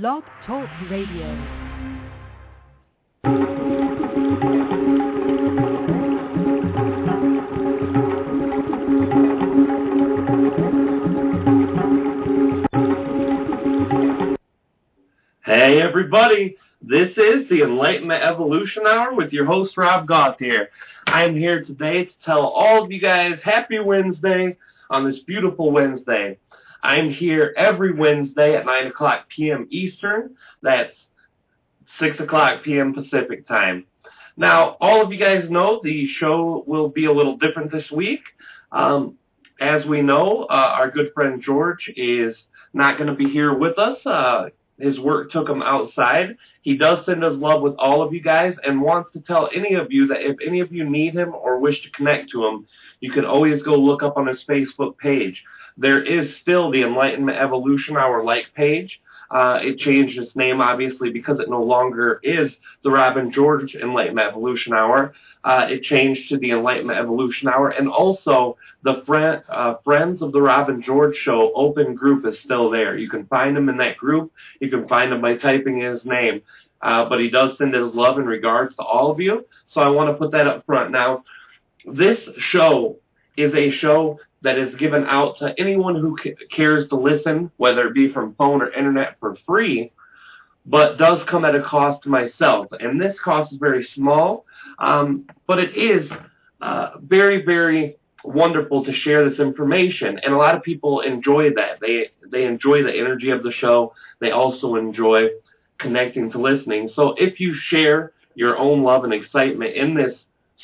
Blog Talk Radio. Hey everybody, this is the Enlightenment Evolution Hour with your host Rob Gauthier. I'm here today to tell all of you guys happy Wednesday on this beautiful Wednesday. I'm here every Wednesday at 9 o'clock p.m. Eastern. That's 6 o'clock p.m. Pacific time. Now, all of you guys know the show will be a little different this week. As we know, our good friend George is not going to be here with us. His work took him outside. He does send us love with all of you guys and wants to tell any of you that if any of you need him or wish to connect to him, you can always go look up on his Facebook page. There is still the Enlightenment Evolution Hour like page. It changed its name, obviously, because it no longer is the Rob and George Enlightenment Evolution Hour. It changed to the Enlightenment Evolution Hour. And also, the Friends of the Rob and George Show open group is still there. You can find him in that group. You can find him by typing his name. But he does send his love in regards to all of you. So I want to put that up front. Now, this show is a show that is given out to anyone who cares to listen, whether it be from phone or internet for free, but does come at a cost to myself. And this cost is very small, but it is very, very wonderful to share this information. And a lot of people enjoy that. They enjoy the energy of the show. They also enjoy connecting to listening. So if you share your own love and excitement in this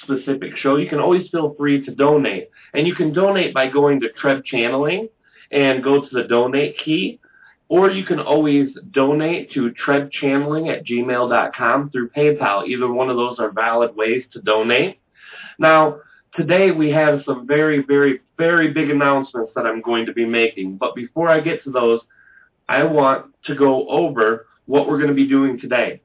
specific show, you can always feel free to donate. And you can donate by going to Treb Channeling and go to the donate key, or you can always donate to trebchanneling@gmail.com through PayPal. Either one of those are valid ways to donate. Now, today we have some very, very, very big announcements that I'm going to be making. But before I get to those, I want to go over what we're going to be doing today.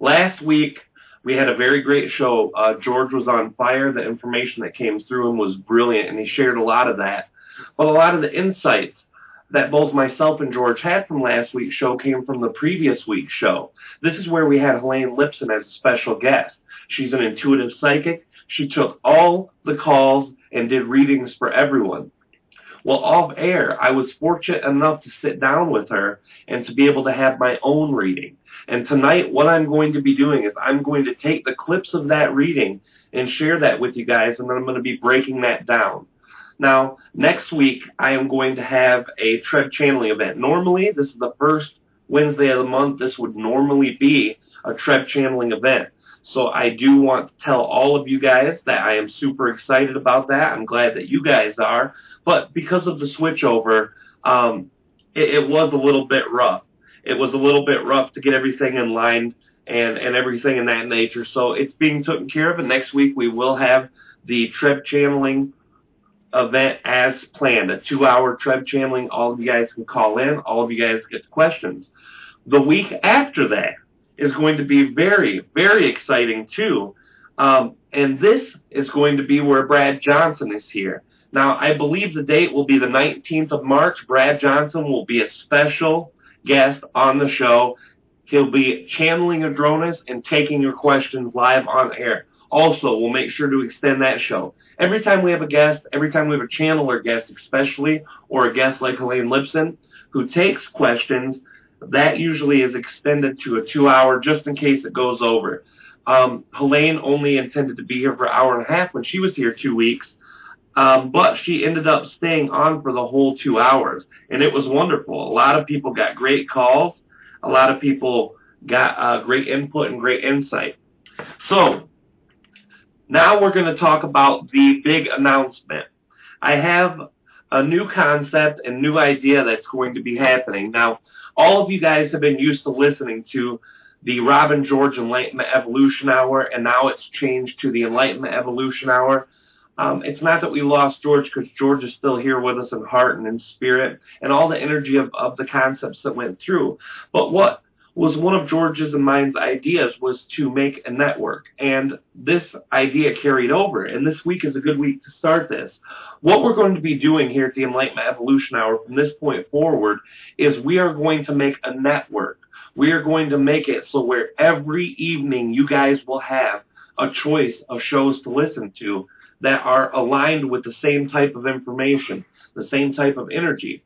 Last week, we had a very great show. George was on fire. The information that came through him was brilliant, and he shared a lot of that. But a lot of the insights that both myself and George had from last week's show came from the previous week's show. This is where we had Helane Lipsons as a special guest. She's an intuitive psychic. She took all the calls and did readings for everyone. Well, off air, I was fortunate enough to sit down with her and to be able to have my own reading. And tonight, what I'm going to be doing is I'm going to take the clips of that reading and share that with you guys, and then I'm going to be breaking that down. Now, next week, I am going to have a Treb channeling event. Normally, this is the first Wednesday of the month. This would normally be a Treb channeling event. So I do want to tell all of you guys that I am super excited about that. I'm glad that you guys are. But because of the switchover, it was a little bit rough. It was a little bit rough to get everything in line and everything in that nature. So it's being taken care of, and next week we will have the Treb channeling event as planned, a 2-hour Treb channeling. All of you guys can call in. All of you guys get questions. The week after that is going to be very, very exciting too. And this is going to be where Brad Johnson is here. Now, I believe the date will be the 19th of March. Brad Johnson will be a special guest on the show. He'll be channeling Adronis and taking your questions live on air. Also, we'll make sure to extend that show. Every time we have a guest, every time we have a channeler guest especially, or a guest like Helane Lipsons, who takes questions, that usually is extended to a 2-hour just in case it goes over. Helane only intended to be here for an hour and a half when she was here 2 weeks, but she ended up staying on for the whole 2 hours, and it was wonderful. A lot of people got great calls. A lot of people got great input and great insight. So now we're going to talk about the big announcement. I have a new concept and new idea that's going to be happening. Now, all of you guys have been used to listening to the Rob and George Enlightenment Evolution Hour, and now it's changed to the Enlightenment Evolution Hour. It's not that we lost George, because George is still here with us in heart and in spirit and all the energy of the concepts that went through. But what was one of George's and mine's ideas was to make a network. And this idea carried over, and this week is a good week to start this. What we're going to be doing here at the Enlightenment Evolution Hour from this point forward is we are going to make a network. We are going to make it so where every evening you guys will have a choice of shows to listen to that are aligned with the same type of information, the same type of energy.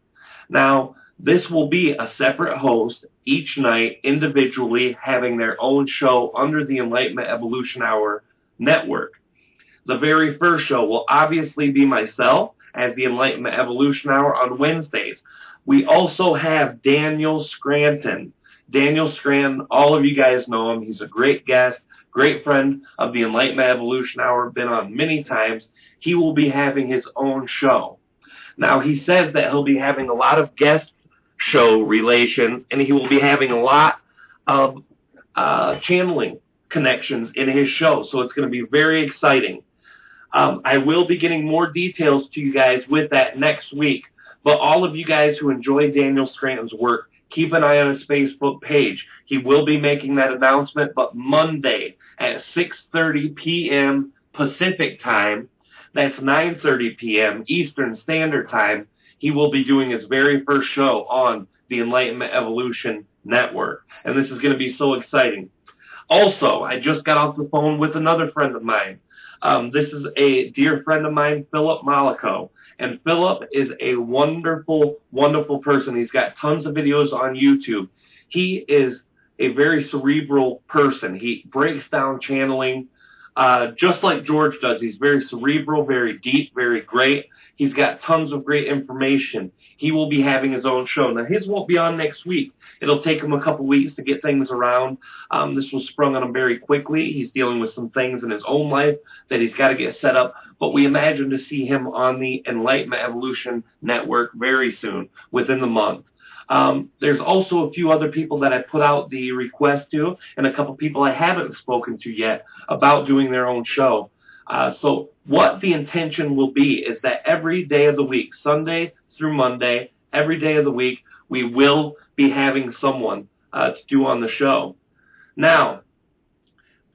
Now, this will be a separate host each night, individually having their own show under the Enlightenment Evolution Hour network. The very first show will obviously be myself as the Enlightenment Evolution Hour on Wednesdays. We also have Daniel Scranton. Daniel Scranton, all of you guys know him. He's a great guest, great friend of the Enlightenment Evolution Hour, been on many times. He will be having his own show. Now, he says that he'll be having a lot of guest show relations, and he will be having a lot of channeling connections in his show, so it's going to be very exciting. I will be getting more details to you guys with that next week, but all of you guys who enjoy Daniel Scranton's work, keep an eye on his Facebook page. He will be making that announcement, but Monday at 6:30 p.m. Pacific time, that's 9:30 p.m. Eastern Standard Time, he will be doing his very first show on the Enlightenment Evolution Network. And this is going to be so exciting. Also, I just got off the phone with another friend of mine. This is a dear friend of mine, Philip Malako. And Philip is a wonderful, wonderful person. He's got tons of videos on YouTube. He is a very cerebral person. He breaks down channeling just like George does. He's very cerebral, very deep, very great. He's got tons of great information. He will be having his own show. Now, his won't be on next week. It'll take him a couple weeks to get things around. This was sprung on him very quickly. He's dealing with some things in his own life that he's got to get set up. But we imagine to see him on the Enlightenment Evolution Network very soon, within the month. There's also a few other people that I put out the request to, and a couple people I haven't spoken to yet about doing their own show. So what the intention will be is that every day of the week, Sunday through Monday, every day of the week, we will be having someone to do on the show. Now,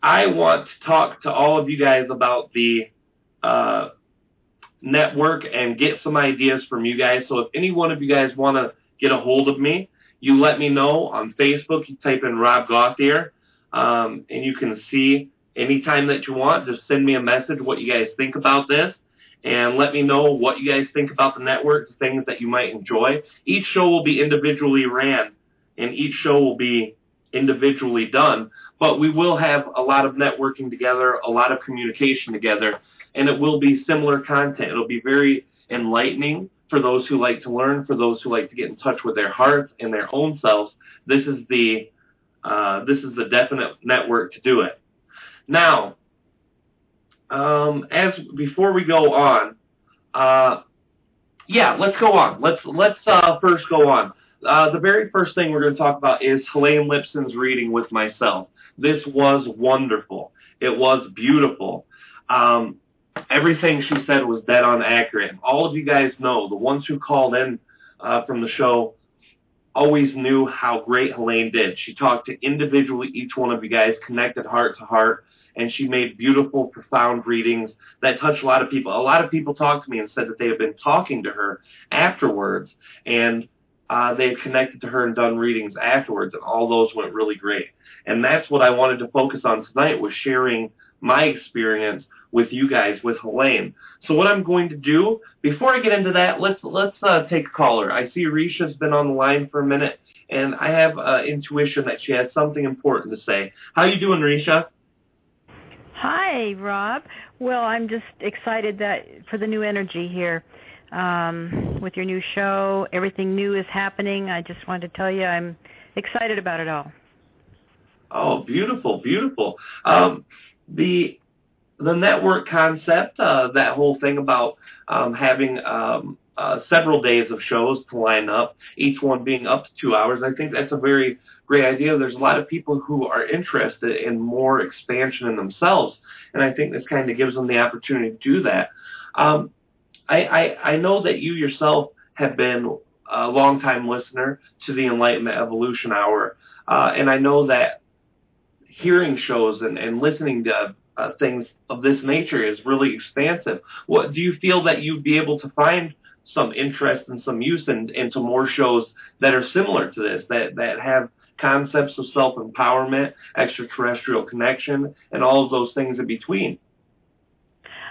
I want to talk to all of you guys about the network and get some ideas from you guys. So if any one of you guys want to get a hold of me, you let me know on Facebook. You type in Rob Gauthier, and you can see anytime that you want. Just send me a message what you guys think about this, and let me know what you guys think about the network, the things that you might enjoy. Each show will be individually ran, and each show will be individually done, but we will have a lot of networking together, a lot of communication together, and it will be similar content. It'll be very enlightening for those who like to learn, for those who like to get in touch with their hearts and their own selves. This is the definite network to do it. Now, before we go on, let's go on. Let's first go on. The very first thing we're going to talk about is Helane Lipsons' reading with myself. This was wonderful. It was beautiful. Everything she said was dead on accurate. All of you guys know, the ones who called in from the show always knew how great Helane did. She talked to individually each one of you guys, connected heart to heart, and she made beautiful, profound readings that touched a lot of people. A lot of people talked to me and said that they have been talking to her afterwards, and they've connected to her and done readings afterwards, and all those went really great. And that's what I wanted to focus on tonight, was sharing my experience with you guys, with Helane. So what I'm going to do, before I get into that, let's take a caller. I see Risha's been on the line for a minute, and I have intuition that she has something important to say. How you doing, Risha? Hi, Rob. Well, I'm just excited for the new energy here with your new show. Everything new is happening. I just wanted to tell you I'm excited about it all. Oh, beautiful, beautiful. The network concept, that whole thing about having several days of shows to line up, each one being up to 2 hours, I think that's a very great idea. There's a lot of people who are interested in more expansion in themselves, and I think this kind of gives them the opportunity to do that. I know that you yourself have been a longtime listener to the Enlightenment Evolution Hour, and I know that hearing shows and listening to things of this nature is really expansive. What do you feel that you'd be able to find some interest and some use into more shows that are similar to this, that have concepts of self-empowerment, extraterrestrial connection, and all of those things in between?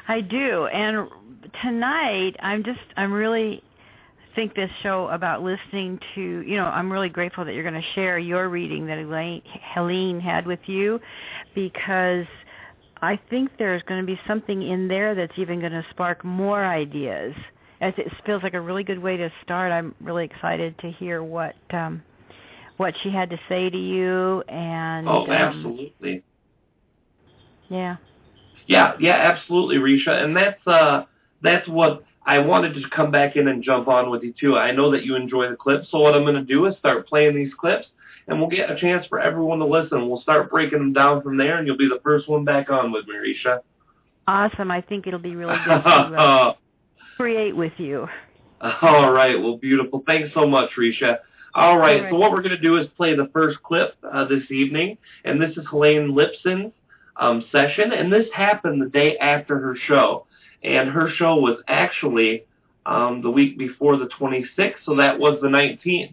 I do, and tonight I'm really think this show about listening to, I'm really grateful that you're going to share your reading that Helene had with you, because I think there's going to be something in there that's even going to spark more ideas. As it feels like a really good way to start. I'm really excited to hear what she had to say to you. And absolutely. Yeah, absolutely, Risha, and that's what I wanted to come back in and jump on with you too. I know that you enjoy the clips, so what I'm going to do is start playing these clips, and we'll get a chance for everyone to listen. We'll start breaking them down from there, and you'll be the first one back on with me, Risha. Awesome. I think it'll be really good to create with you. All right. Well, beautiful. Thanks so much, Risha. All right. So what we're going to do is play the first clip this evening, and this is Helane Lipsons' session, and this happened the day after her show. And her show was actually the week before the 26th, so that was the 19th.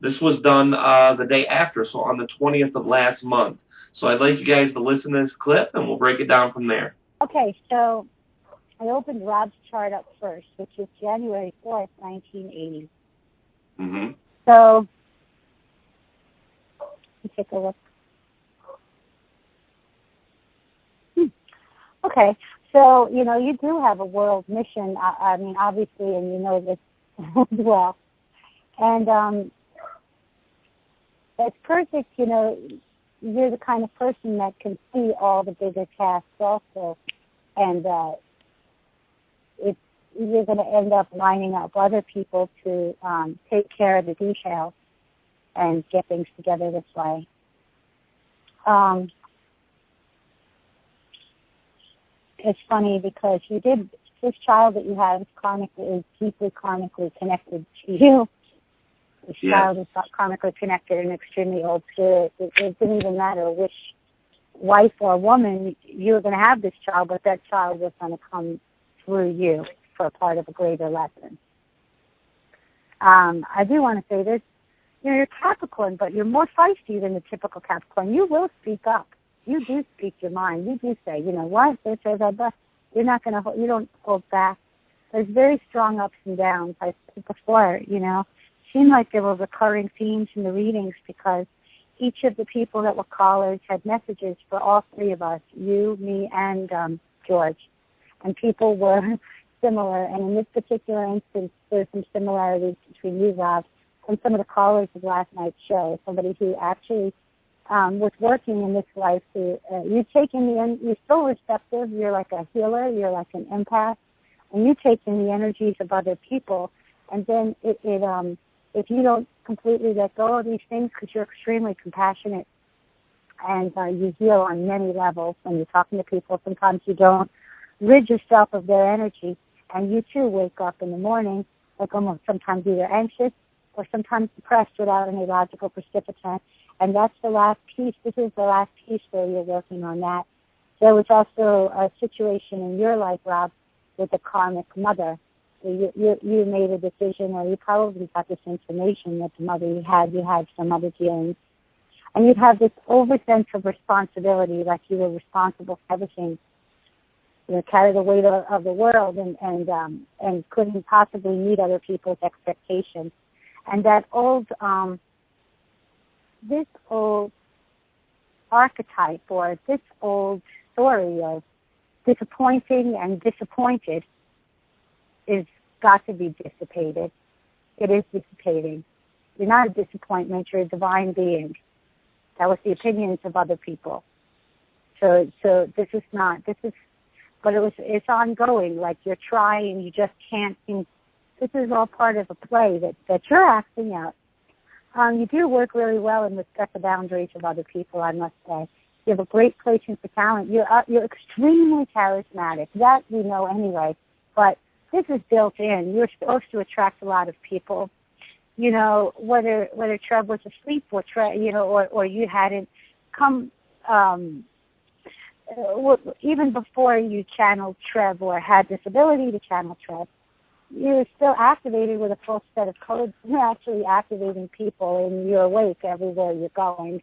This was done the day after, so on the 20th of last month. So I'd like you guys to listen to this clip, and we'll break it down from there. Okay, so I opened Rob's chart up first, which is January 4th, 1980. Mm-hmm. So, let's take a look. Okay, so, you do have a world mission, I mean, obviously, and you know this as well. And it's perfect, you're the kind of person that can see all the bigger tasks also. And you're going to end up lining up other people to take care of the details and get things together this way. It's funny because this child that you have is deeply karmically connected to you. This child is karmically connected and extremely old spirit. It didn't even matter which wife or woman you were going to have this child, but that child was going to come through you for a part of a greater lesson. I do want to say this. You're Capricorn, but you're more feisty than the typical Capricorn. You will speak up. You do speak your mind. You do say, what? You're not going to. You don't hold back. There's very strong ups and downs. I said before, seemed like there were recurring themes in the readings because each of the people that were callers had messages for all three of us, you, me, and George. And people were similar. And in this particular instance, there's some similarities between you, Rob, and some of the callers of last night's show. Somebody who actually was working in this life. You're so receptive. You're like a healer. You're like an empath. And you take in the energies of other people. And then if you don't completely let go of these things, because you're extremely compassionate and you heal on many levels when you're talking to people, sometimes you don't rid yourself of their energy, and you too wake up in the morning like almost sometimes either anxious or sometimes depressed without any logical precipitant, and that's the last piece. This is the last piece where you're working on that. There was also a situation in your life, Rob, with a karmic mother. You made a decision, or you probably got this information that the mother you had some other dealings. And you'd have this over sense of responsibility, like you were responsible for everything. Carry the weight of the world and couldn't possibly meet other people's expectations. And that this old archetype, or this old story of disappointing and disappointed, is got to be dissipated. It is dissipating. You're not a disappointment. You're a divine being. That was the opinions of other people. So but it's ongoing. Like you're trying, you just can't. This is all part of a play that you're acting out. You do work really well and respect the boundaries of other people, I must say. You have a great placement for talent. You're extremely charismatic. That we know anyway. But this is built in. You're supposed to attract a lot of people. you know, whether Treb was asleep or or you hadn't come, even before you channeled Treb or had this ability to channel Treb, you're still activated with a full set of codes. You're actually activating people, and you're awake everywhere you're going,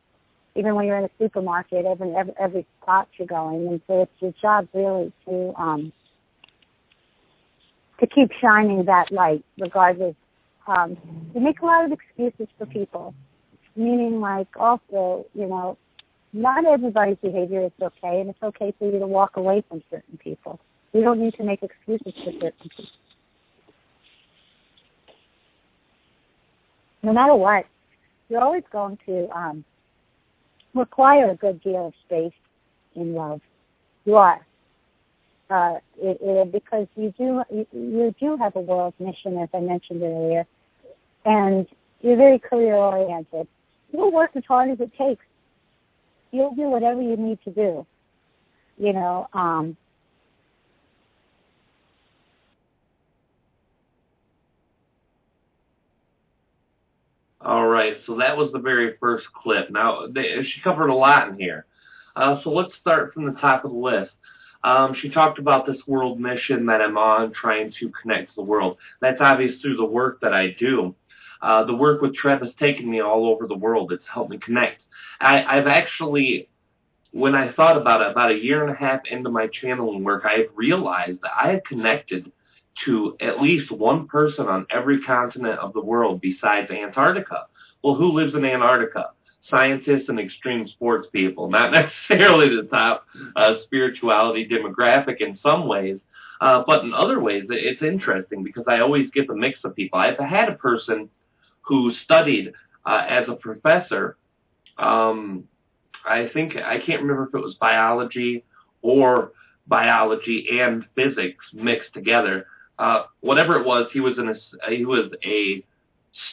even when you're in a supermarket, every spot you're going. And so it's your job really to keep shining that light, regardless. You make a lot of excuses for people, meaning like also, you know, not everybody's behavior is okay, and it's okay for you to walk away from certain people. You don't need to make excuses for certain people. No matter what, you're always going to require a good deal of space in love. You are. Because you do have a world mission, as I mentioned earlier, and you're very career-oriented. You'll work as hard as it takes. You'll do whatever you need to do, you know. All right, so that was the very first clip. Now, she covered a lot in here. So let's start from the top of the list. She talked about this world mission that I'm on, trying to connect to the world. That's obvious through the work that I do. The work with Treb has taken me all over the world. It's helped me connect. I've actually, when I thought about it, about a year and a half into my channeling work, I have realized that I have connected to at least one person on every continent of the world besides Antarctica. Well, who lives in Antarctica? Scientists and extreme sports people, not necessarily the top spirituality demographic in some ways, but in other ways it's interesting because I always get the mix of people. I've had a person who studied as a professor, I can't remember if it was biology or biology and physics mixed together. Whatever it was, he was a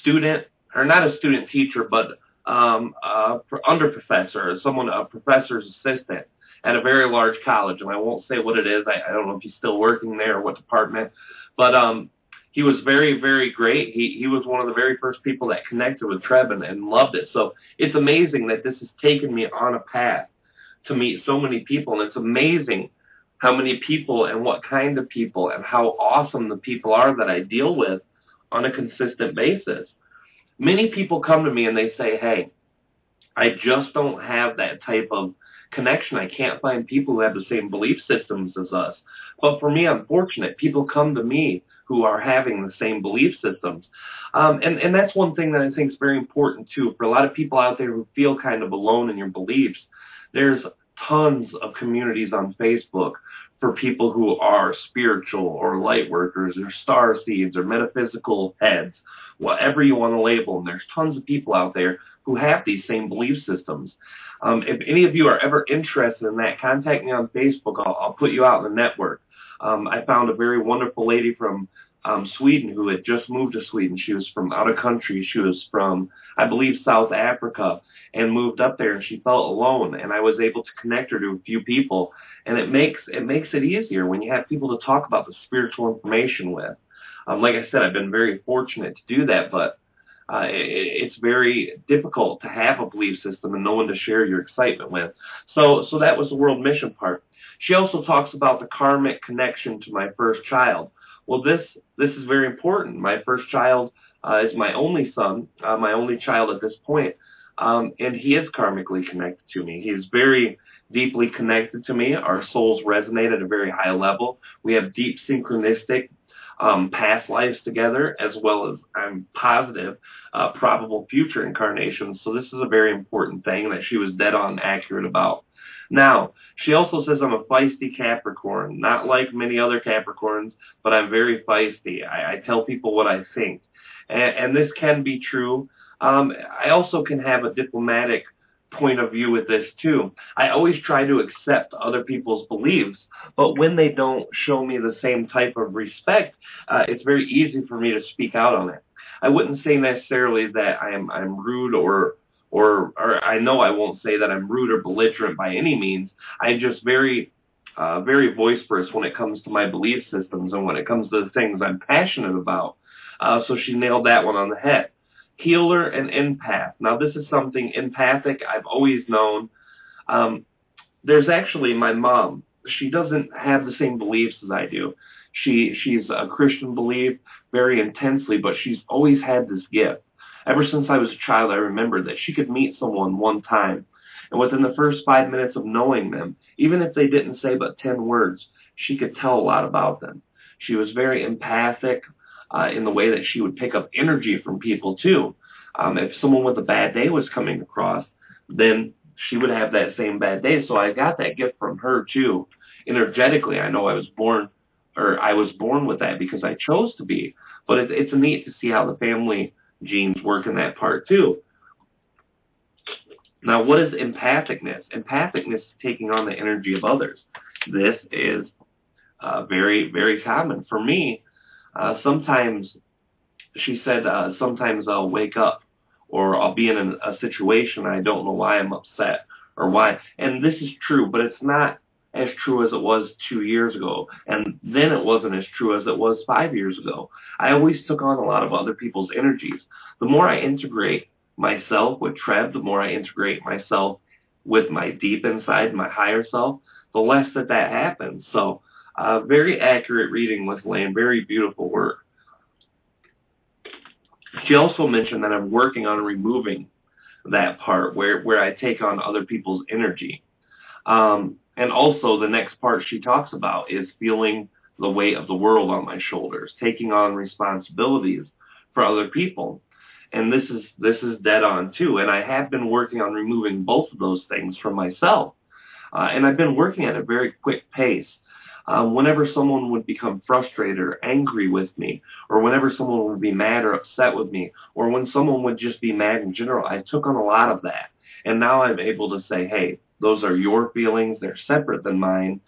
student, or not a student teacher, but under professor, a professor's assistant at a very large college, and I won't say what it is. I don't know if he's still working there or what department, but he was very, very great. He was one of the very first people that connected with Treb and loved it. So it's amazing that this has taken me on a path to meet so many people, and it's amazing how many people and what kind of people and how awesome the people are that I deal with on a consistent basis. Many people come to me and they say, hey, I just don't have that type of connection. I can't find people who have the same belief systems as us. But for me, I'm fortunate. People come to me who are having the same belief systems. And that's one thing that I think is very important, too. For a lot of people out there who feel kind of alone in your beliefs, there's tons of communities on Facebook for people who are spiritual or light workers or star seeds or metaphysical heads, whatever you want to label them. There's tons of people out there who have these same belief systems. If any of you are ever interested in that, contact me on Facebook. I'll put you out in the network. I found a very wonderful lady from Sweden who had just moved to Sweden. She was from out of country. She was from, I believe, South Africa, and moved up there, and she felt alone, and I was able to connect her to a few people, and it makes it easier when you have people to talk about the spiritual information with. Like I said, I've been very fortunate to do that, but it's very difficult to have a belief system and no one to share your excitement with. So that was the world mission part. She also talks about the karmic connection to my first child. Well, this is very important. My first child is my only son, my only child at this point, and he is karmically connected to me. He is very deeply connected to me. Our souls resonate at a very high level. We have deep synchronistic past lives together, as well as, I'm positive, probable future incarnations. So this is a very important thing that she was dead on accurate about. Now, she also says I'm a feisty Capricorn, not like many other Capricorns, but I'm very feisty. I tell people what I think. And this can be true. I also can have a diplomatic point of view with this too. I always try to accept other people's beliefs, but when they don't show me the same type of respect, it's very easy for me to speak out on it. I wouldn't say necessarily that I'm rude or I know I won't say that I'm rude or belligerent by any means. I'm just very vociferous when it comes to my belief systems and when it comes to the things I'm passionate about. So she nailed that one on the head. healer and empath. Now, this is something empathic I've always known. There's actually my mom. She doesn't have the same beliefs as I do. She's a Christian belief very intensely, but she's always had this gift. Ever since I was a child, I remember that she could meet someone one time, and within the first 5 minutes of knowing them, even if they didn't say but 10 words, she could tell a lot about them. She was very empathic in the way that she would pick up energy from people too. If someone with a bad day was coming across, then she would have that same bad day. So I got that gift from her too. Energetically, I know I was born with that because I chose to be. But it's neat to see how the family genes work in that part too. Now, what is empathicness? Empathicness is taking on the energy of others. This is very, very common. For me, sometimes, she said, sometimes I'll wake up or I'll be in a situation and I don't know why I'm upset or why. And this is true, but it's not as true as it was 2 years ago. And then it wasn't as true as it was 5 years ago. I always took on a lot of other people's energies. The more I integrate myself with Treb, the more I integrate myself with my deep inside, my higher self, the less that happens. So very accurate reading with Helane, very beautiful work. She also mentioned that I'm working on removing that part where I take on other people's energy. And also the next part she talks about is feeling the weight of the world on my shoulders, taking on responsibilities for other people. And this is dead on too. And I have been working on removing both of those things from myself. And I've been working at a very quick pace. Whenever someone would become frustrated or angry with me, or whenever someone would be mad or upset with me, or when someone would just be mad in general, I took on a lot of that. And now I'm able to say, hey, those are your feelings. They're separate than mine.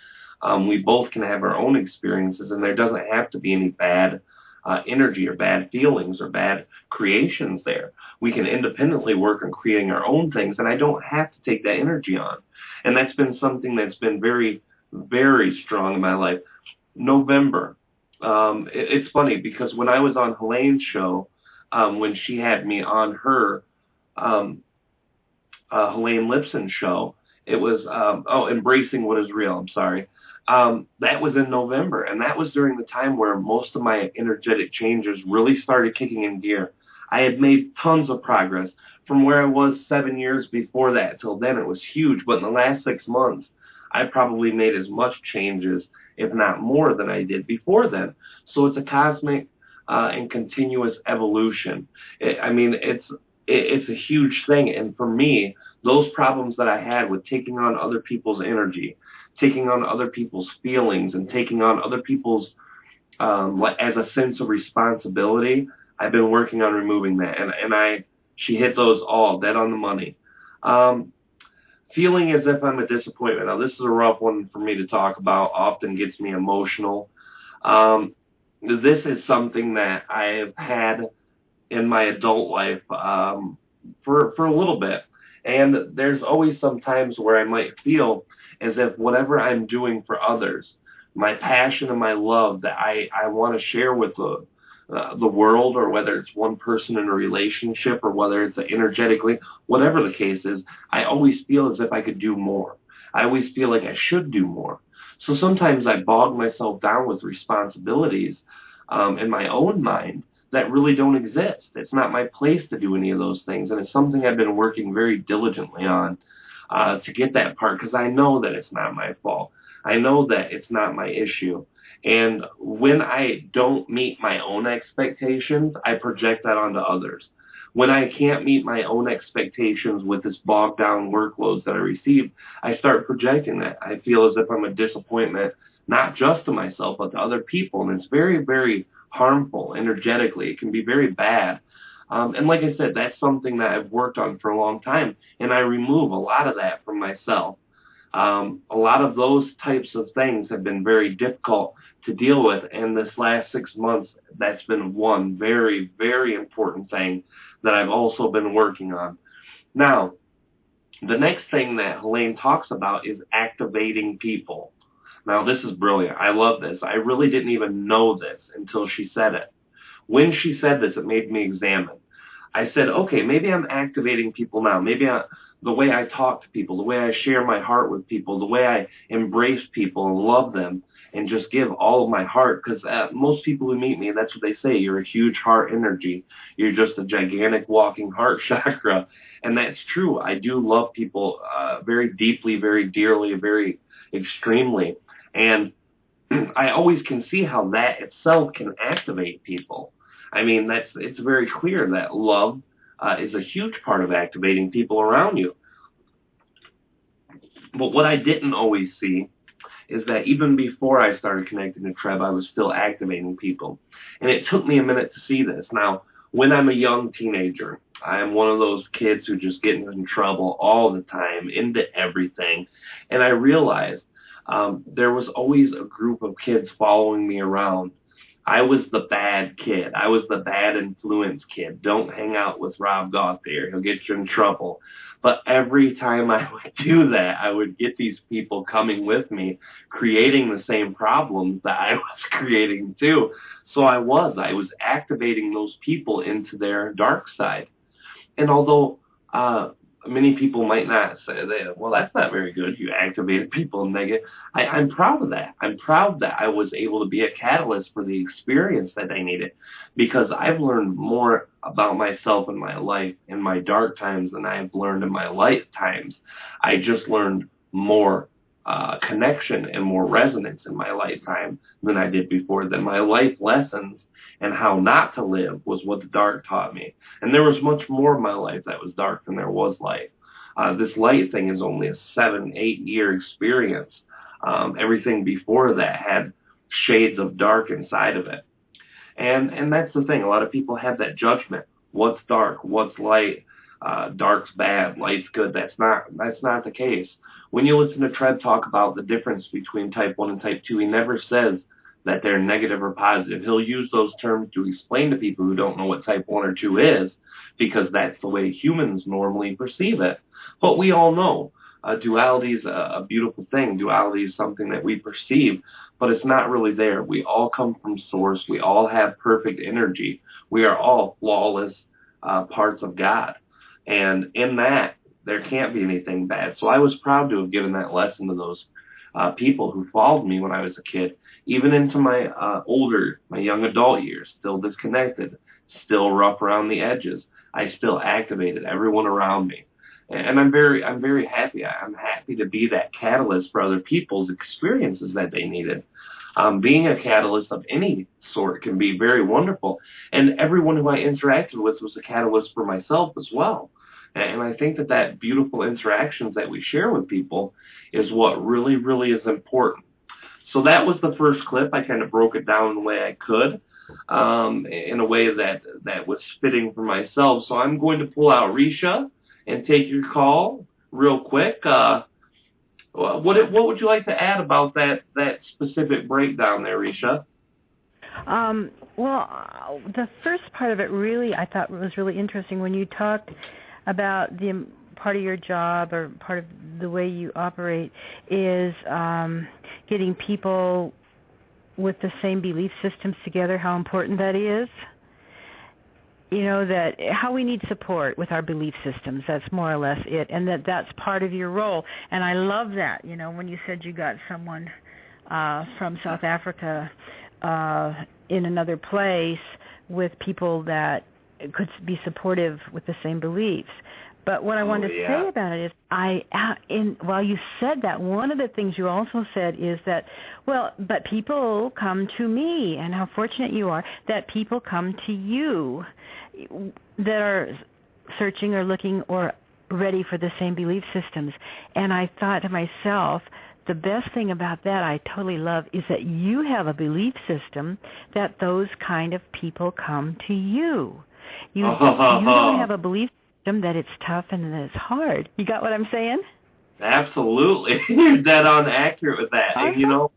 We both can have our own experiences, and there doesn't have to be any bad energy or bad feelings or bad creations there. We can independently work on creating our own things, and I don't have to take that energy on. And that's been something that's been very, very strong in my life. November. It's funny because when I was on Helane's show, when she had me on her Helane Lipsons show, it was, Embracing What Is Real, I'm sorry. That was in November, and that was during the time where most of my energetic changes really started kicking in gear. I had made tons of progress from where I was 7 years before that. Till then, it was huge, but in the last 6 months, I probably made as much changes, if not more, than I did before then. So it's a cosmic and continuous evolution. It's a huge thing. And for me, those problems that I had with taking on other people's energy, taking on other people's feelings, and taking on other people's as a sense of responsibility, I've been working on removing that. And she hit those all dead on the money. Feeling as if I'm a disappointment. Now, this is a rough one for me to talk about, often gets me emotional. This is something that I have had in my adult life for a little bit. And there's always some times where I might feel as if whatever I'm doing for others, my passion and my love that I want to share with the world, or whether it's one person in a relationship, or whether it's energetically, whatever the case is, I always feel as if I could do more. I always feel like I should do more. So sometimes I bog myself down with responsibilities in my own mind that really don't exist. It's not my place to do any of those things, and it's something I've been working very diligently on to get that part, because I know that it's not my fault. I know that it's not my issue. And when I don't meet my own expectations, I project that onto others. When I can't meet my own expectations with this bogged down workloads that I receive, I start projecting that. I feel as if I'm a disappointment, not just to myself, but to other people. And it's very, very harmful energetically. It can be very bad. And like I said, that's something that I've worked on for a long time, and I remove a lot of that from myself. A lot of those types of things have been very difficult to deal with, and this last 6 months, that's been one very, very important thing that I've also been working on. Now, the next thing that Helane talks about is activating people. Now, this is brilliant. I love this. I really didn't even know this until she said it. When she said this, it made me examine. I said, okay, maybe I'm activating people now. The way I talk to people, the way I share my heart with people, the way I embrace people and love them and just give all of my heart. Because most people who meet me, that's what they say. You're a huge heart energy. You're just a gigantic walking heart chakra. And that's true. I do love people very deeply, very dearly, very extremely. And I always can see how that itself can activate people. I mean, it's very clear that love is a huge part of activating people around you. But what I didn't always see is that even before I started connecting to Treb, I was still activating people. And it took me a minute to see this. Now, when I'm a young teenager, I am one of those kids who just get in trouble all the time, into everything. And I realized there was always a group of kids following me around. I was the bad kid. I was the bad influence kid. Don't hang out with Rob Gauthier. He'll get you in trouble. But every time I would do that, I would get these people coming with me, creating the same problems that I was creating too. So I was activating those people into their dark side. And although many people might not say that, well, that's not very good, you activated people in negative, I'm proud of that. I'm proud that I was able to be a catalyst for the experience that they needed, because I've learned more about myself in my life in my dark times than I've learned in my light times. I just learned more connection and more resonance in my lifetime than I did before. Than my life lessons and how not to live was what the dark taught me. And there was much more in my life that was dark than there was light. This light thing is only a 7-8 year experience. Everything before that had shades of dark inside of it. And that's the thing. A lot of people have that judgment. What's dark? What's light? Dark's bad. Light's good. That's not the case. When you listen to Treb talk about the difference between type 1 and type 2, he never says that they're negative or positive. He'll use those terms to explain to people who don't know what type 1 or 2 is, because that's the way humans normally perceive it. But we all know duality is a beautiful thing. Duality is something that we perceive, but it's not really there. We all come from source. We all have perfect energy. We are all flawless parts of God. And in that, there can't be anything bad. So I was proud to have given that lesson to those people who followed me when I was a kid, even into my my young adult years, still disconnected, still rough around the edges. I still activated everyone around me. And I'm very happy. I'm happy to be that catalyst for other people's experiences that they needed. Being a catalyst of any sort can be very wonderful. And everyone who I interacted with was a catalyst for myself as well. And I think that beautiful interactions that we share with people is what really, really is important. So that was the first clip. I kind of broke it down the way I could, in a way that was fitting for myself. So I'm going to pull out Risha and take your call real quick. What would you like to add about that specific breakdown there, Risha? Well, the first part of it really, I thought was really interesting when you talked about the part of your job or part of the way you operate is getting people with the same belief systems together, how important that is. You know, that how we need support with our belief systems, that's more or less it, and that's part of your role. And I love that, you know, when you said you got someone from South Africa in another place with people that could be supportive with the same beliefs. But what I wanted to say about it is, while you said that, one of the things you also said is that, well, but people come to me, and how fortunate you are that people come to you that are searching or looking or ready for the same belief systems. And I thought to myself, the best thing about that I totally love is that you have a belief system that those kind of people come to you. You don't have a belief system that it's tough and that it's hard. You got what I'm saying? Absolutely. You're dead on accurate with that. And, you know,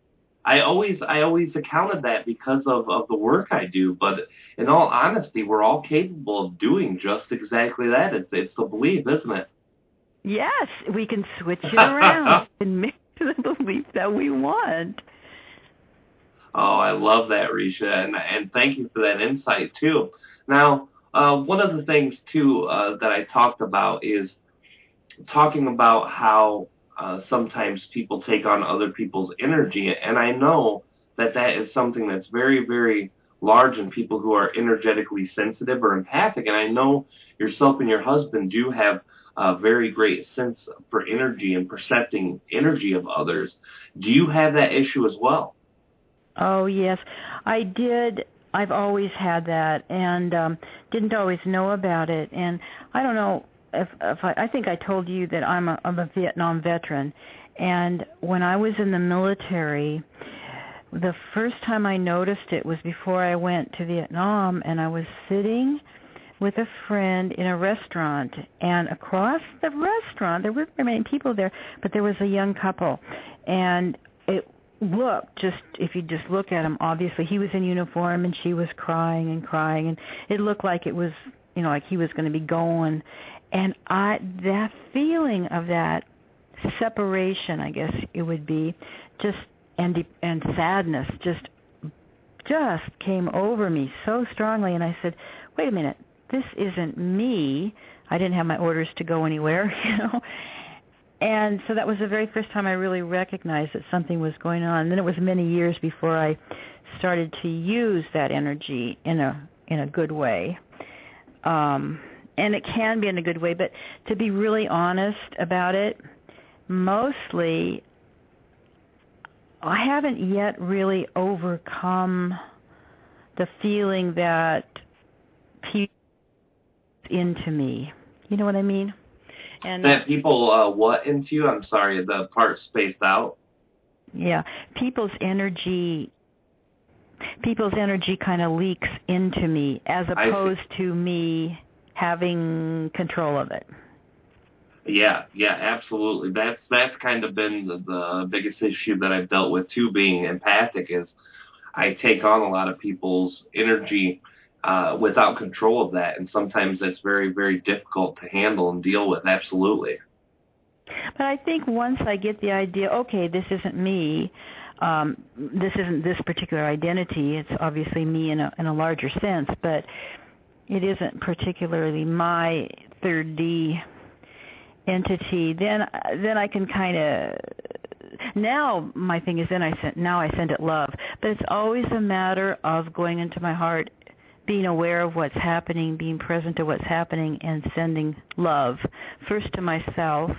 I always accounted that because of the work I do. But in all honesty, we're all capable of doing just exactly that. It's the belief, isn't it? Yes, we can switch it around and make the belief that we want. Oh, I love that, Risha, and thank you for that insight too. Now, one of the things, too, that I talked about is talking about how sometimes people take on other people's energy. And I know that that is something that's very, very large in people who are energetically sensitive or empathic. And I know yourself and your husband do have a very great sense for energy and percepting energy of others. Do you have that issue as well? Oh, yes, I did. I've always had that, and didn't always know about it. And I don't know if I think I told you that I'm a Vietnam veteran. And when I was in the military, the first time I noticed it was before I went to Vietnam, and I was sitting with a friend in a restaurant, and across the restaurant, there weren't very many people there, but there was a young couple, and it looked, just if you just look at him, obviously he was in uniform and she was crying, and it looked like it was, like he was going to be going, and that feeling of that separation, I guess it would be, just and sadness just came over me so strongly, and I said, wait a minute, this isn't me. I didn't have my orders to go anywhere, And so that was the very first time I really recognized that something was going on. And then it was many years before I started to use that energy in a good way. And it can be in a good way, but to be really honest about it, mostly I haven't yet really overcome the feeling that people into me. You know what I mean? And that people what into you? I'm sorry, the part spaced out. Yeah, people's energy kind of leaks into me as opposed to me having control of it. Yeah, absolutely. That's kind of been the biggest issue that I've dealt with too, being empathic, is I take on a lot of people's energy without control of that, and sometimes that's very, very difficult to handle and deal with. Absolutely. But I think once I get the idea, okay, this isn't me, this isn't this particular identity, it's obviously me in a larger sense, but it isn't particularly my 3D entity, then I can kind of, now my thing is I send it love, but it's always a matter of going into my heart, being aware of what's happening, being present to what's happening, and sending love, first to myself,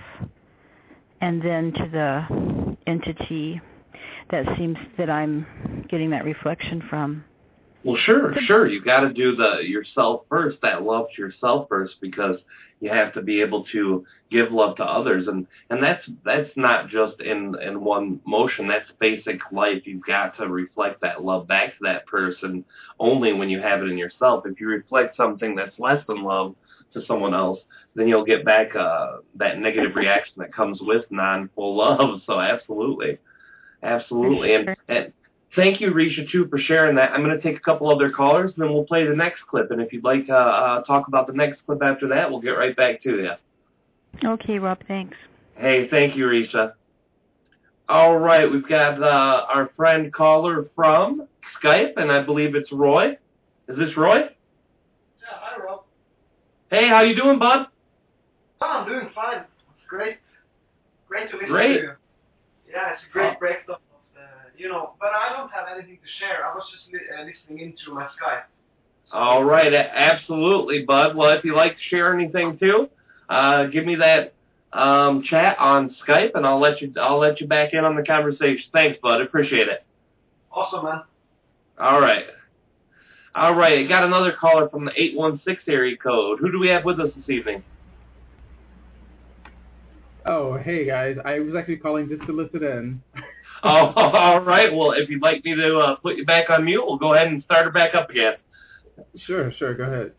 and then to the entity that seems that I'm getting that reflection from. Well, sure. You got to do yourself first, that love to yourself first, because you have to be able to give love to others, and that's not just in one motion. That's basic life. You've got to reflect that love back to that person only when you have it in yourself. If you reflect something that's less than love to someone else, then you'll get back that negative reaction that comes with non-full love. So absolutely. And thank you, Risha, too, for sharing that. I'm going to take a couple other callers, and then we'll play the next clip. And if you'd like to talk about the next clip after that, we'll get right back to you. Okay, Rob, thanks. Hey, thank you, Risha. All right, we've got our friend caller from Skype, and I believe it's Roy. Is this Roy? Yeah, hi, Rob. Hey, how you doing, bud? Oh, I'm doing fine. It's great. Great to listen to you. Yeah, it's a great breakdown of but I don't have anything to share. I was just listening into my Skype. So all right, absolutely, bud. Well, if you'd like to share anything too, give me that chat on Skype, and I'll let you back in on the conversation. Thanks, bud. Appreciate it. Awesome, man. All right. I got another caller from the 816 area code. Who do we have with us this evening? Oh, hey, guys. I was actually calling just to listen in. Oh, all right. Well, if you'd like me to put you back on mute, we'll go ahead and start her back up again. Sure. Go ahead.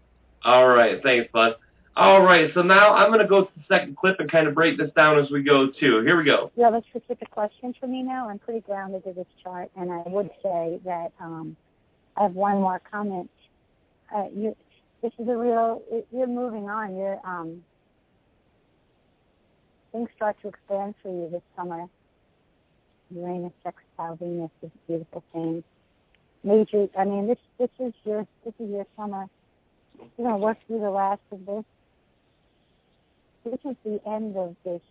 All right. Thanks, bud. All right. So now I'm going to go to the second clip and kind of break this down as we go, too. Here we go. You have a specific question for me now? I'm pretty grounded to this chart, and I would say that I have one more comment. This is you're moving on. Things start to expand for you this summer. Uranus sextile Venus is a beautiful thing. This is your summer. You're going to work through the last of this. This is the end of this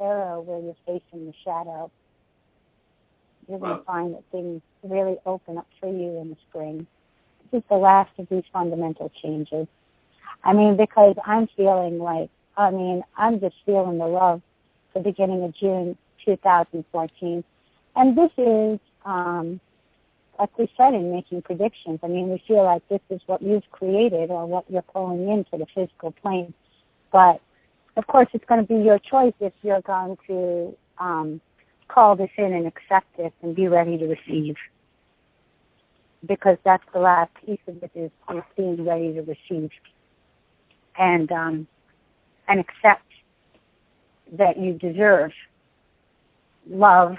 era where you're facing the shadow. You're going to find that things really open up for you in the spring. This is the last of these fundamental changes. I mean, because I'm feeling like, I'm just feeling the love the beginning of June 2014. And this is, like we said in making predictions, I mean, we feel like this is what you've created or what you're pulling into the physical plane. But, of course, it's going to be your choice if you're going to call this in and accept it and be ready to receive. Because that's the last piece of it is being ready to receive. And accept that you deserve love,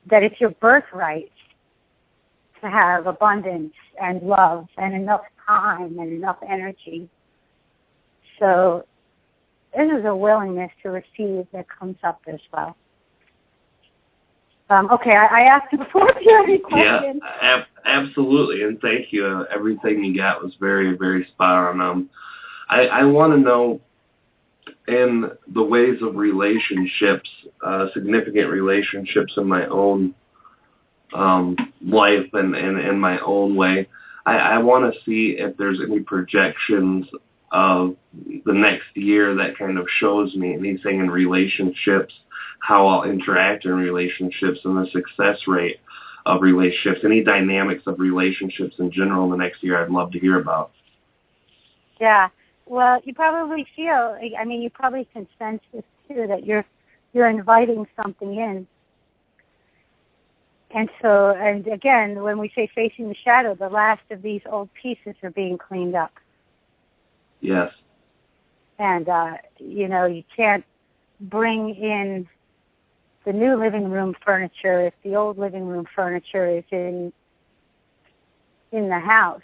that it's your birthright to have abundance and love and enough time and enough energy. So this is a willingness to receive that comes up as well. Okay, I asked you before if you have any questions. Yeah, absolutely, and thank you. Everything you got was very, very spot on. I want to know, in the ways of relationships, significant relationships in my own life and in my own way, I want to see if there's any projections of the next year that kind of shows me anything in relationships, how I'll interact in relationships, and the success rate of relationships, any dynamics of relationships in general in the next year I'd love to hear about. Yeah. Well, you probably feel, you probably can sense this too, that you're inviting something in. And so, and again, when we say facing the shadow, the last of these old pieces are being cleaned up. Yes. And, you can't bring in the new living room furniture if the old living room furniture is in the house.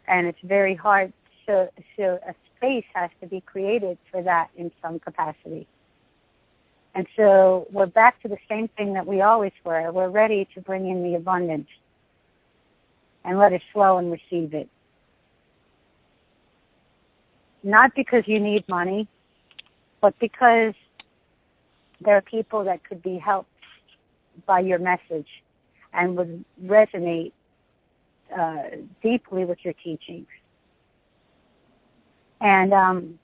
And it's very hard. So a space has to be created for that in some capacity. And so we're back to the same thing that we always were. We're ready to bring in the abundance and let it flow and receive it. Not because you need money, but because there are people that could be helped by your message and would resonate deeply with your teachings. And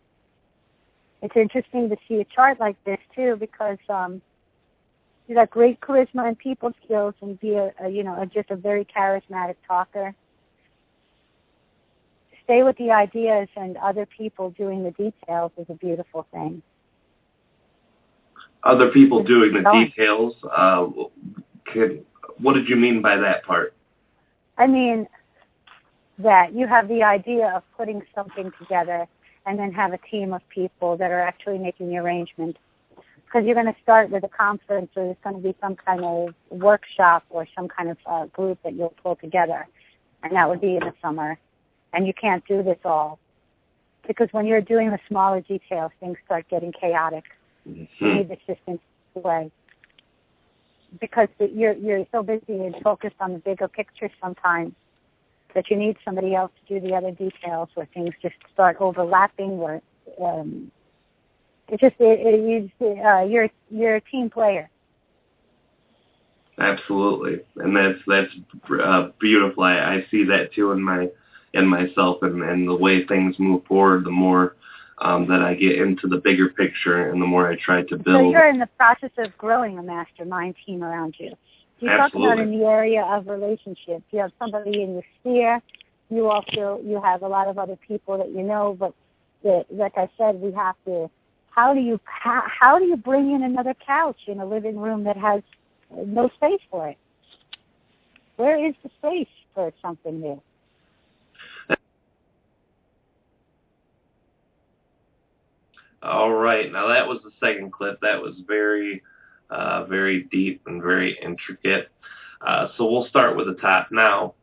it's interesting to see a chart like this too, because you got great charisma and people skills, and be just a very charismatic talker. Stay with the ideas, and other people doing the details is a beautiful thing. Other people doing the details. What did you mean by that part? I mean that you have the idea of putting something together and then have a team of people that are actually making the arrangements. Because you're going to start with a conference, or there's going to be some kind of workshop or some kind of group that you'll pull together, and that would be in the summer. And you can't do this all, because when you're doing the smaller details, things start getting chaotic. Mm-hmm. You need assistance away, because you're so busy and focused on the bigger picture sometimes that you need somebody else to do the other details, where things just start overlapping, where you're a team player. Absolutely, and that's beautiful. I see that too in myself, and the way things move forward, the more that I get into the bigger picture, and the more I try to build. So you're in the process of growing a mastermind team around you. You talk about in the area of relationships. You have somebody in your sphere. You have a lot of other people that you know, but like I said, we have to. How do you bring in another couch in a living room that has no space for it? Where is the space for something new? All right. Now that was the second clip. That was very, very deep and very intricate. So we'll start with the top. Now,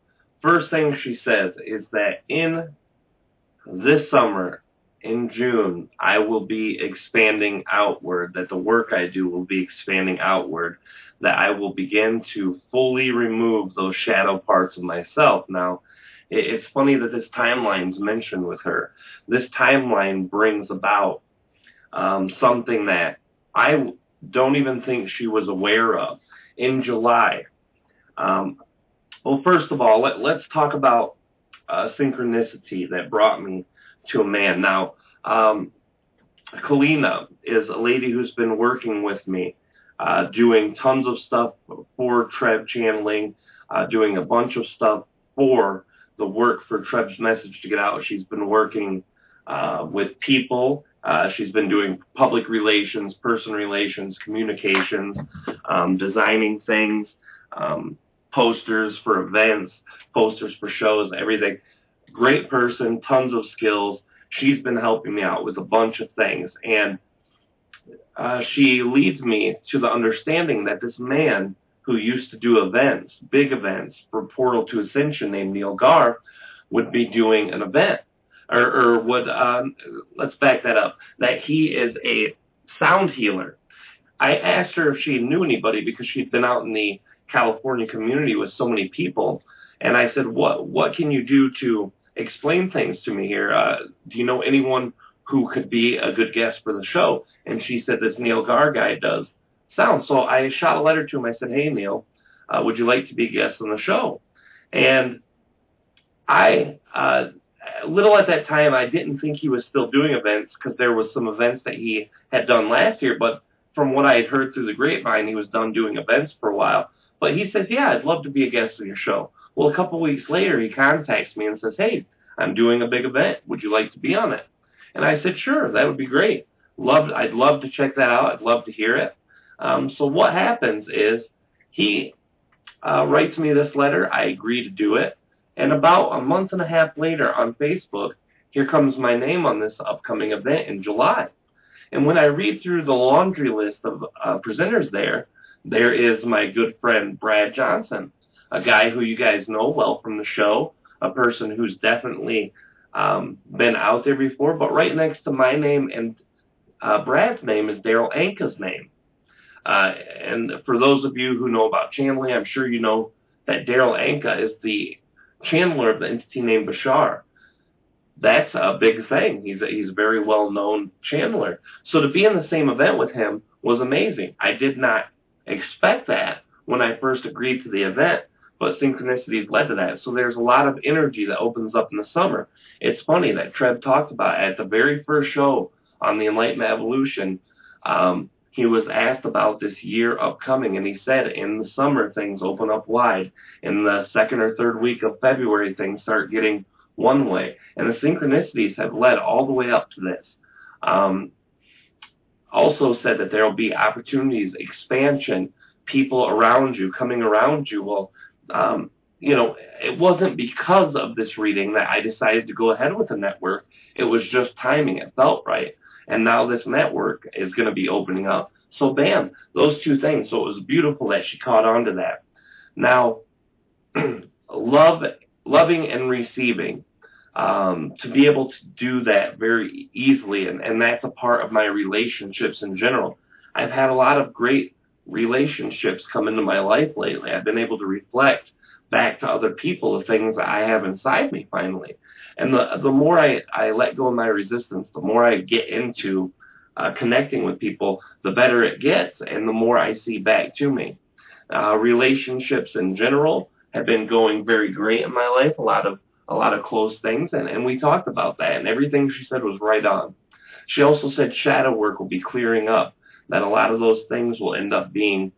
first thing she says is that in this summer, in June, I will be expanding outward, that the work I do will be expanding outward, that I will begin to fully remove those shadow parts of myself. Now, It's funny that this timeline's mentioned with her. This timeline brings about something that I don't even think she was aware of. In July, well, first of all, let's talk about synchronicity that brought me to a man. Now, Helane is a lady who's been working with me, doing tons of stuff for Treb channeling, doing a bunch of stuff for the work for Treb's message to get out. She's been working with people. She's been doing public relations, person relations, communications, designing things, posters for events, posters for shows, everything. Great person, tons of skills. She's been helping me out with a bunch of things. And she leads me to the understanding that this man who used to do events, big events for Portal to Ascension named Neil Gar, would be doing an event. Or would, let's back that up, that he is a sound healer. I asked her if she knew anybody because she'd been out in the California community with so many people. And I said, what can you do to explain things to me here? Do you know anyone who could be a good guest for the show? And she said, this Neil Gar guy does sound. So I shot a letter to him. I said, hey, Neil, would you like to be a guest on the show? And little at that time, I didn't think he was still doing events because there was some events that he had done last year. But from what I had heard through the grapevine, he was done doing events for a while. But he says, yeah, I'd love to be a guest on your show. Well, a couple weeks later, he contacts me and says, hey, I'm doing a big event. Would you like to be on it? And I said, sure, that would be great. I'd love to check that out. I'd love to hear it. So what happens is he writes me this letter. I agree to do it. And about a month and a half later on Facebook, here comes my name on this upcoming event in July. And when I read through the laundry list of presenters there is my good friend Brad Johnson, a guy who you guys know well from the show, a person who's definitely been out there before. But right next to my name and Brad's name is Daryl Anka's name. And for those of you who know about channeling, I'm sure you know that Daryl Anka is the channeler of the entity named Bashar. That's a big thing. He's a very well-known channeler. So to be in the same event with him was amazing. I did not expect that when I first agreed to the event, but synchronicities led to that. So there's a lot of energy that opens up in the summer. It's funny that Treb talked about at the very first show on the Enlightenment Evolution, he was asked about this year upcoming, and he said in the summer things open up wide. In the second or third week of February, things start getting one way. And the synchronicities have led all the way up to this. Also said that there will be opportunities, expansion, people around you, coming around you. Well, it wasn't because of this reading that I decided to go ahead with the network. It was just timing. It felt right. And now this network is going to be opening up. So bam, those two things. So it was beautiful that she caught on to that. Now, loving and receiving, to be able to do that very easily, and that's a part of my relationships in general. I've had a lot of great relationships come into my life lately. I've been able to reflect back to other people the things that I have inside me finally. And the more I let go of my resistance, the more I get into connecting with people, the better it gets, and the more I see back to me. Relationships in general have been going very great in my life, a lot of close things, and we talked about that, and everything she said was right on. She also said shadow work will be clearing up, that a lot of those things will end up being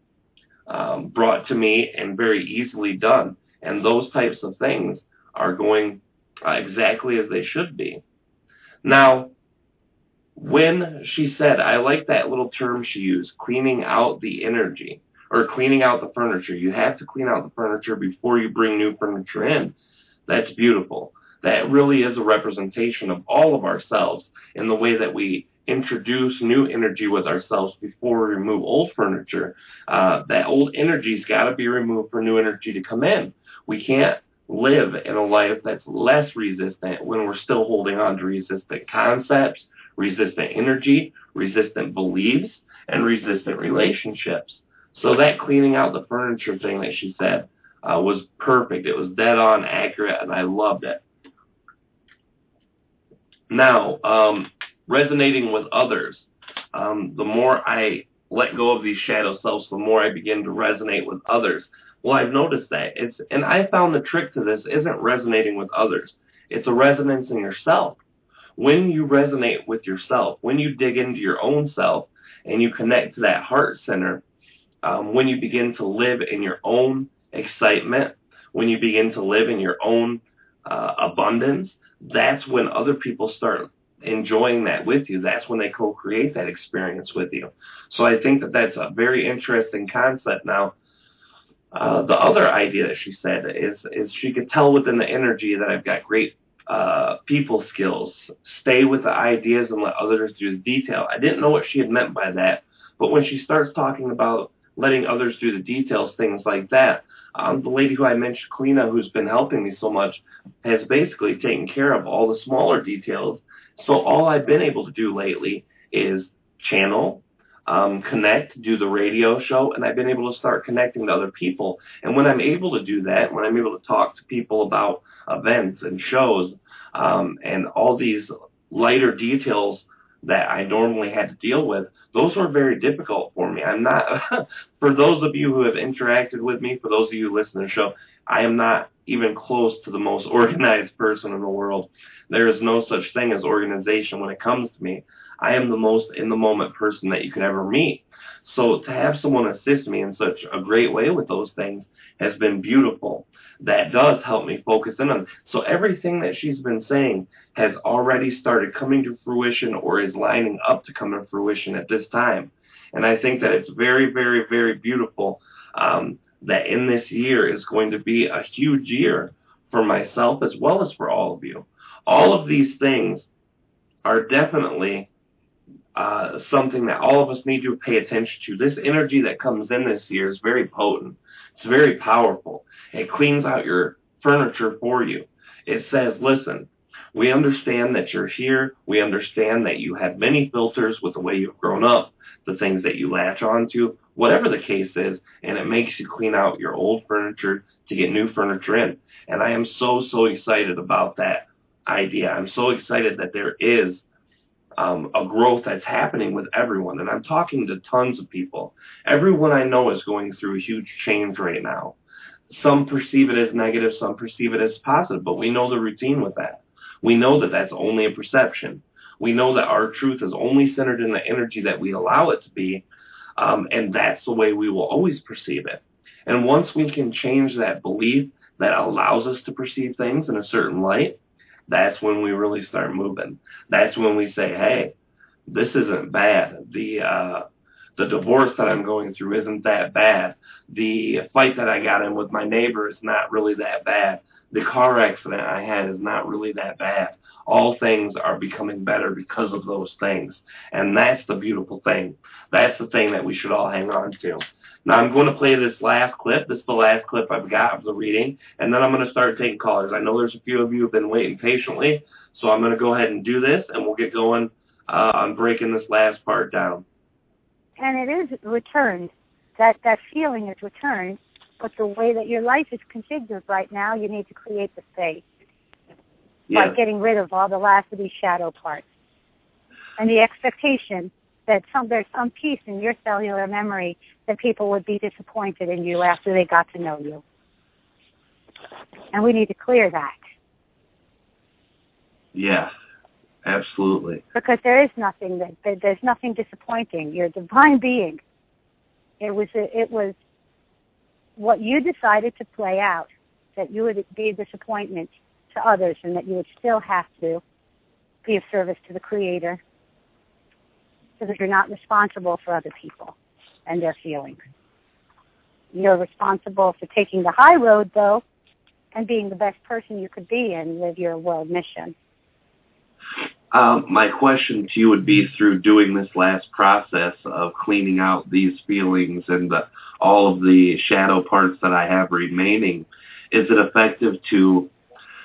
brought to me and very easily done, and those types of things are going exactly as they should be. Now, when she said, I like that little term she used, cleaning out the energy, or cleaning out the furniture. You have to clean out the furniture before you bring new furniture in. That's beautiful. That really is a representation of all of ourselves in the way that we introduce new energy with ourselves before we remove old furniture. That old energy's got to be removed for new energy to come in. We can't live in a life that's less resistant when we're still holding on to resistant concepts, resistant energy, resistant beliefs, and resistant relationships. So that cleaning out the furniture thing that she said, was perfect. It was dead on, accurate, and I loved it. Now, resonating with others. The more I let go of these shadow selves, the more I begin to resonate with others. Well, I've noticed that. And I found the trick to this isn't resonating with others. It's a resonance in yourself. When you resonate with yourself, when you dig into your own self and you connect to that heart center, when you begin to live in your own excitement, when you begin to live in your own abundance, that's when other people start enjoying that with you. That's when they co-create that experience with you. So I think that that's a very interesting concept. Now, the other idea that she said is she could tell within the energy that I've got great people skills. Stay with the ideas and let others do the detail. I didn't know what she had meant by that, but when she starts talking about letting others do the details, things like that, the lady who I mentioned, Kalina, who's been helping me so much, has basically taken care of all the smaller details. So all I've been able to do lately is channel, connect, do the radio show, and I've been able to start connecting to other people. And when I'm able to do that, when I'm able to talk to people about events and shows, and all these lighter details that I normally had to deal with, those were very difficult for me. I'm not, for those of you who have interacted with me, for those of you who listen to the show, I am not even close to the most organized person in the world. There is no such thing as organization when it comes to me. I am the most in-the-moment person that you could ever meet. So to have someone assist me in such a great way with those things has been beautiful. That does help me focus in on. So everything that she's been saying has already started coming to fruition or is lining up to come to fruition at this time. And I think that it's very, very, very beautiful that in this year is going to be a huge year for myself as well as for all of you. All of these things are definitely something that all of us need to pay attention to. This energy that comes in this year is very potent. It's very powerful. It cleans out your furniture for you. It says, listen, we understand that you're here. We understand that you have many filters with the way you've grown up, the things that you latch onto, whatever the case is, and it makes you clean out your old furniture to get new furniture in. And I am so, so excited about that idea. I'm so excited that there is a growth that's happening with everyone. And I'm talking to tons of people. Everyone I know is going through a huge change right now. Some perceive it as negative, some perceive it as positive, but we know the routine with that. We know that that's only a perception. We know that our truth is only centered in the energy that we allow it to be, and that's the way we will always perceive it. And once we can change that belief that allows us to perceive things in a certain light, that's when we really start moving. That's when we say, hey, this isn't bad. The divorce that I'm going through isn't that bad. The fight that I got in with my neighbor is not really that bad. The car accident I had is not really that bad. All things are becoming better because of those things. And that's the beautiful thing. That's the thing that we should all hang on to. Now I'm going to play this last clip. This is the last clip I've got of the reading. And then I'm going to start taking callers. I know there's a few of you who have been waiting patiently. So I'm going to go ahead and do this, and we'll get going on breaking this last part down. And it is returned. That feeling is returned. But the way that your life is configured right now, you need to create the space. By getting rid of all the last of these shadow parts. And the expectation that there's some piece in your cellular memory that people would be disappointed in you after they got to know you. And we need to clear that. Yeah, absolutely. Because there is nothing there's nothing disappointing. You're a divine being. It was what you decided to play out, that you would be a disappointment to others and that you would still have to be of service to the Creator, because you're not responsible for other people and their feelings. You're responsible for taking the high road, though, and being the best person you could be and live your world mission. My question to you would be, through doing this last process of cleaning out these feelings and all of the shadow parts that I have remaining, is it effective to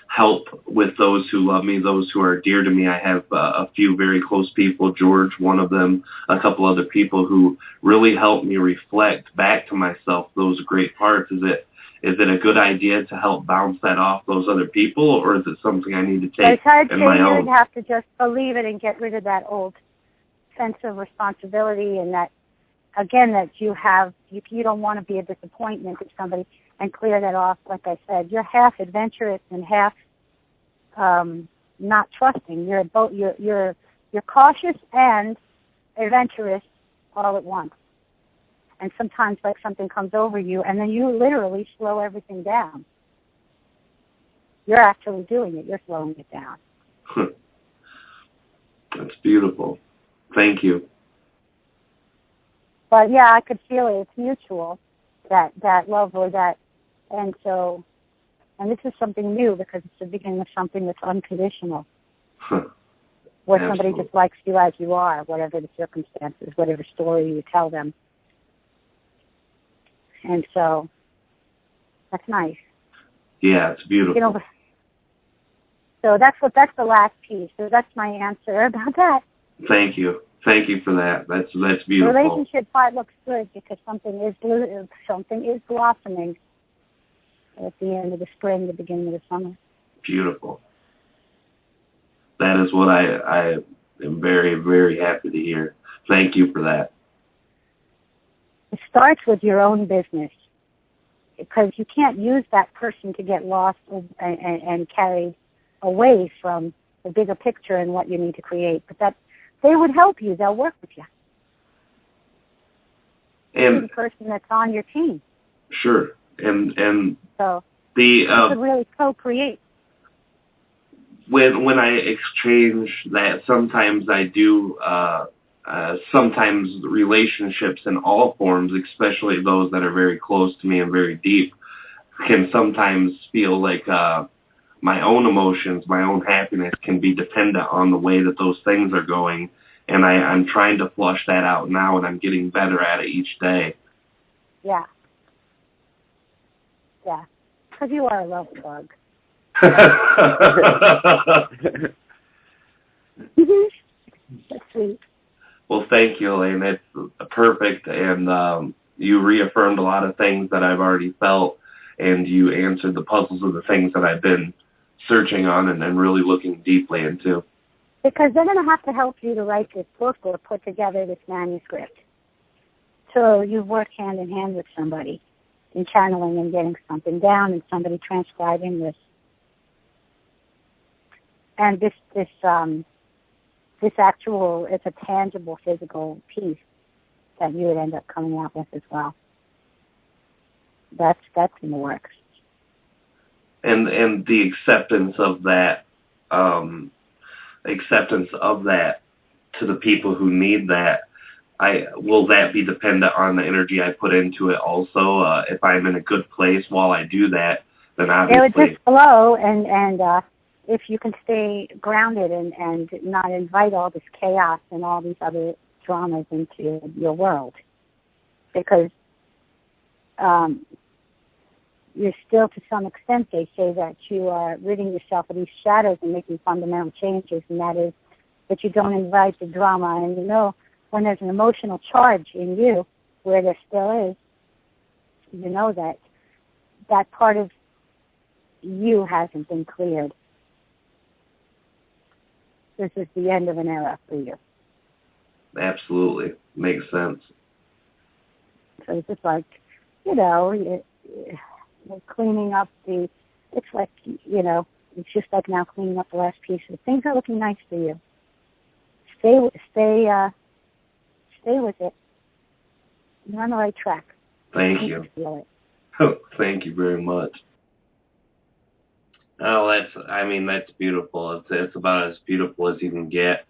help with those who love me, those who are dear to me? I have a few very close people, George, one of them, a couple other people who really help me reflect back to myself those great parts. Is is it a good idea to help bounce that off those other people, or is it something I need to take I'd in say my you own? would have to just believe it and get rid of that old sense of responsibility, and that, again, that you don't want to be a disappointment to somebody, and clear that off. Like I said, you're half adventurous and half not trusting. You're cautious and adventurous all at once. And sometimes, like, something comes over you, and then you literally slow everything down. You're actually doing it. You're slowing it down. That's beautiful. Thank you. But yeah, I could feel it. It's mutual, that love or that, and this is something new because it's the beginning of something that's unconditional, where somebody just likes you as you are, whatever the circumstances, whatever story you tell them. And so that's nice. Yeah, it's beautiful. You know, so that's the last piece. So that's my answer about that. Thank you. Thank you for that. That's beautiful. The relationship part looks good because something is blossoming at the end of the spring, the beginning of the summer. Beautiful. That is what I am very, very happy to hear. Thank you for that. It starts with your own business, because you can't use that person to get lost and carried away from the bigger picture and what you need to create. But that they would help you. They'll work with you. And the person that's on your team. Sure. And so you could really co-create. When I exchange that, sometimes I do. Sometimes relationships in all forms, especially those that are very close to me and very deep, can sometimes feel like my own emotions, my own happiness can be dependent on the way that those things are going. And I'm trying to flush that out now, and I'm getting better at it each day. Yeah. Yeah. Because you are a love bug. That's sweet. Well, thank you, Helane. It's perfect, and you reaffirmed a lot of things that I've already felt, and you answered the puzzles of the things that I've been searching on and really looking deeply into. Because they're going to have to help you to write this book or put together this manuscript. So you work hand in hand with somebody in channeling and getting something down, and somebody transcribing this. And this actual, it's a tangible physical piece that you would end up coming out with as well. That's in the works. And the acceptance of that to the people who need that, will that be dependent on the energy I put into it also? If I'm in a good place while I do that, then obviously it would just flow, and if you can stay grounded and not invite all this chaos and all these other dramas into your world, because you're still, to some extent, they say that you are ridding yourself of these shadows and making fundamental changes, and that is that you don't invite the drama. And you know, when there's an emotional charge in you, where there still is, you know that part of you hasn't been cleared. This is the end of an era for you. Absolutely. Makes sense. So it's just like, you know, cleaning up it's like, you know, it's just like now cleaning up the last piece. Things are looking nice for you. Stay with it. You're on the right track. Thank you. Feel it. Oh, thank you very much. Oh, that's beautiful. It's about as beautiful as you can get.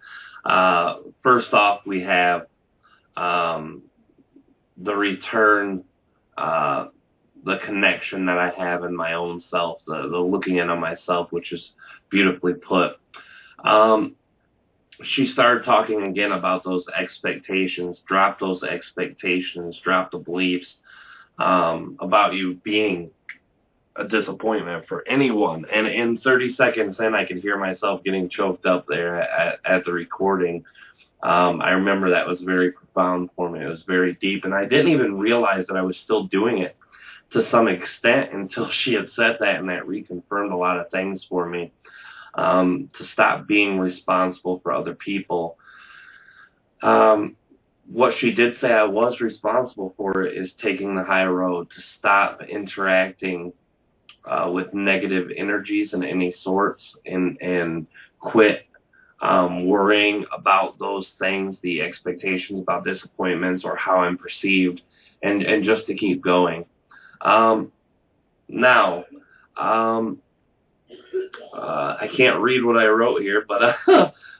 First off, we have the return, the connection that I have in my own self, the looking in on myself, which is beautifully put. She started talking again about those expectations. Drop those expectations. Drop the beliefs about you being a disappointment for anyone. And in 30 seconds in, I could hear myself getting choked up there at the recording. I remember that was very profound for me. It was very deep, and I didn't even realize that I was still doing it to some extent until she had said that, and that reconfirmed a lot of things for me. To stop being responsible for other people. What she did say I was responsible for is taking the high road, to stop interacting with negative energies in any sorts, and quit worrying about those things, the expectations about disappointments or how I'm perceived, and just to keep going. Now, I can't read what I wrote here, but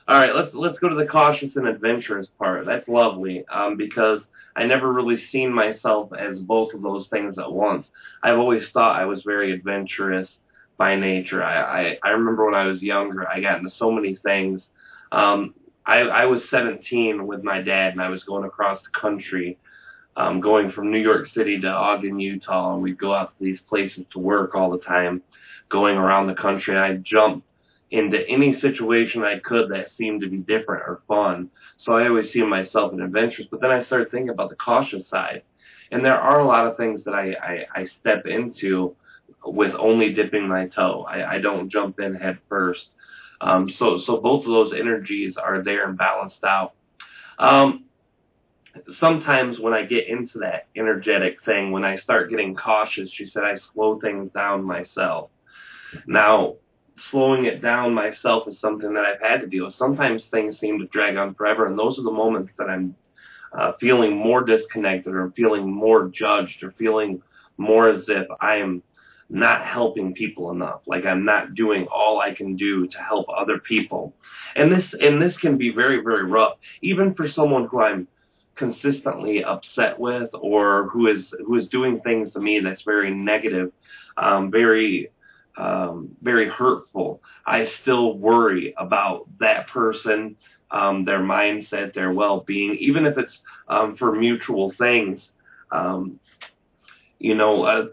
all right, let's go to the cautious and adventurous part. That's lovely, because I never really seen myself as both of those things at once. I've always thought I was very adventurous by nature. I remember when I was younger, I got into so many things. I was 17 with my dad, and I was going across the country, going from New York City to Ogden, Utah, and we'd go out to these places to work all the time, going around the country. And I'd jump into any situation I could that seemed to be different or fun. So I always see myself as adventurous. But then I started thinking about the cautious side. And there are a lot of things that I step into with only dipping my toe. I don't jump in head first. So both of those energies are there and balanced out. Sometimes when I get into that energetic thing, when I start getting cautious, she said I slow things down myself. Now, slowing it down myself is something that I've had to deal with. Sometimes things seem to drag on forever, and those are the moments that I'm feeling more disconnected, or feeling more judged, or feeling more as if I am not helping people enough, like I'm not doing all I can do to help other people. And this can be very, very rough, even for someone who I'm consistently upset with, or who is doing things to me that's very negative, very hurtful. I still worry about that person, their mindset, their well-being, even if it's for mutual things.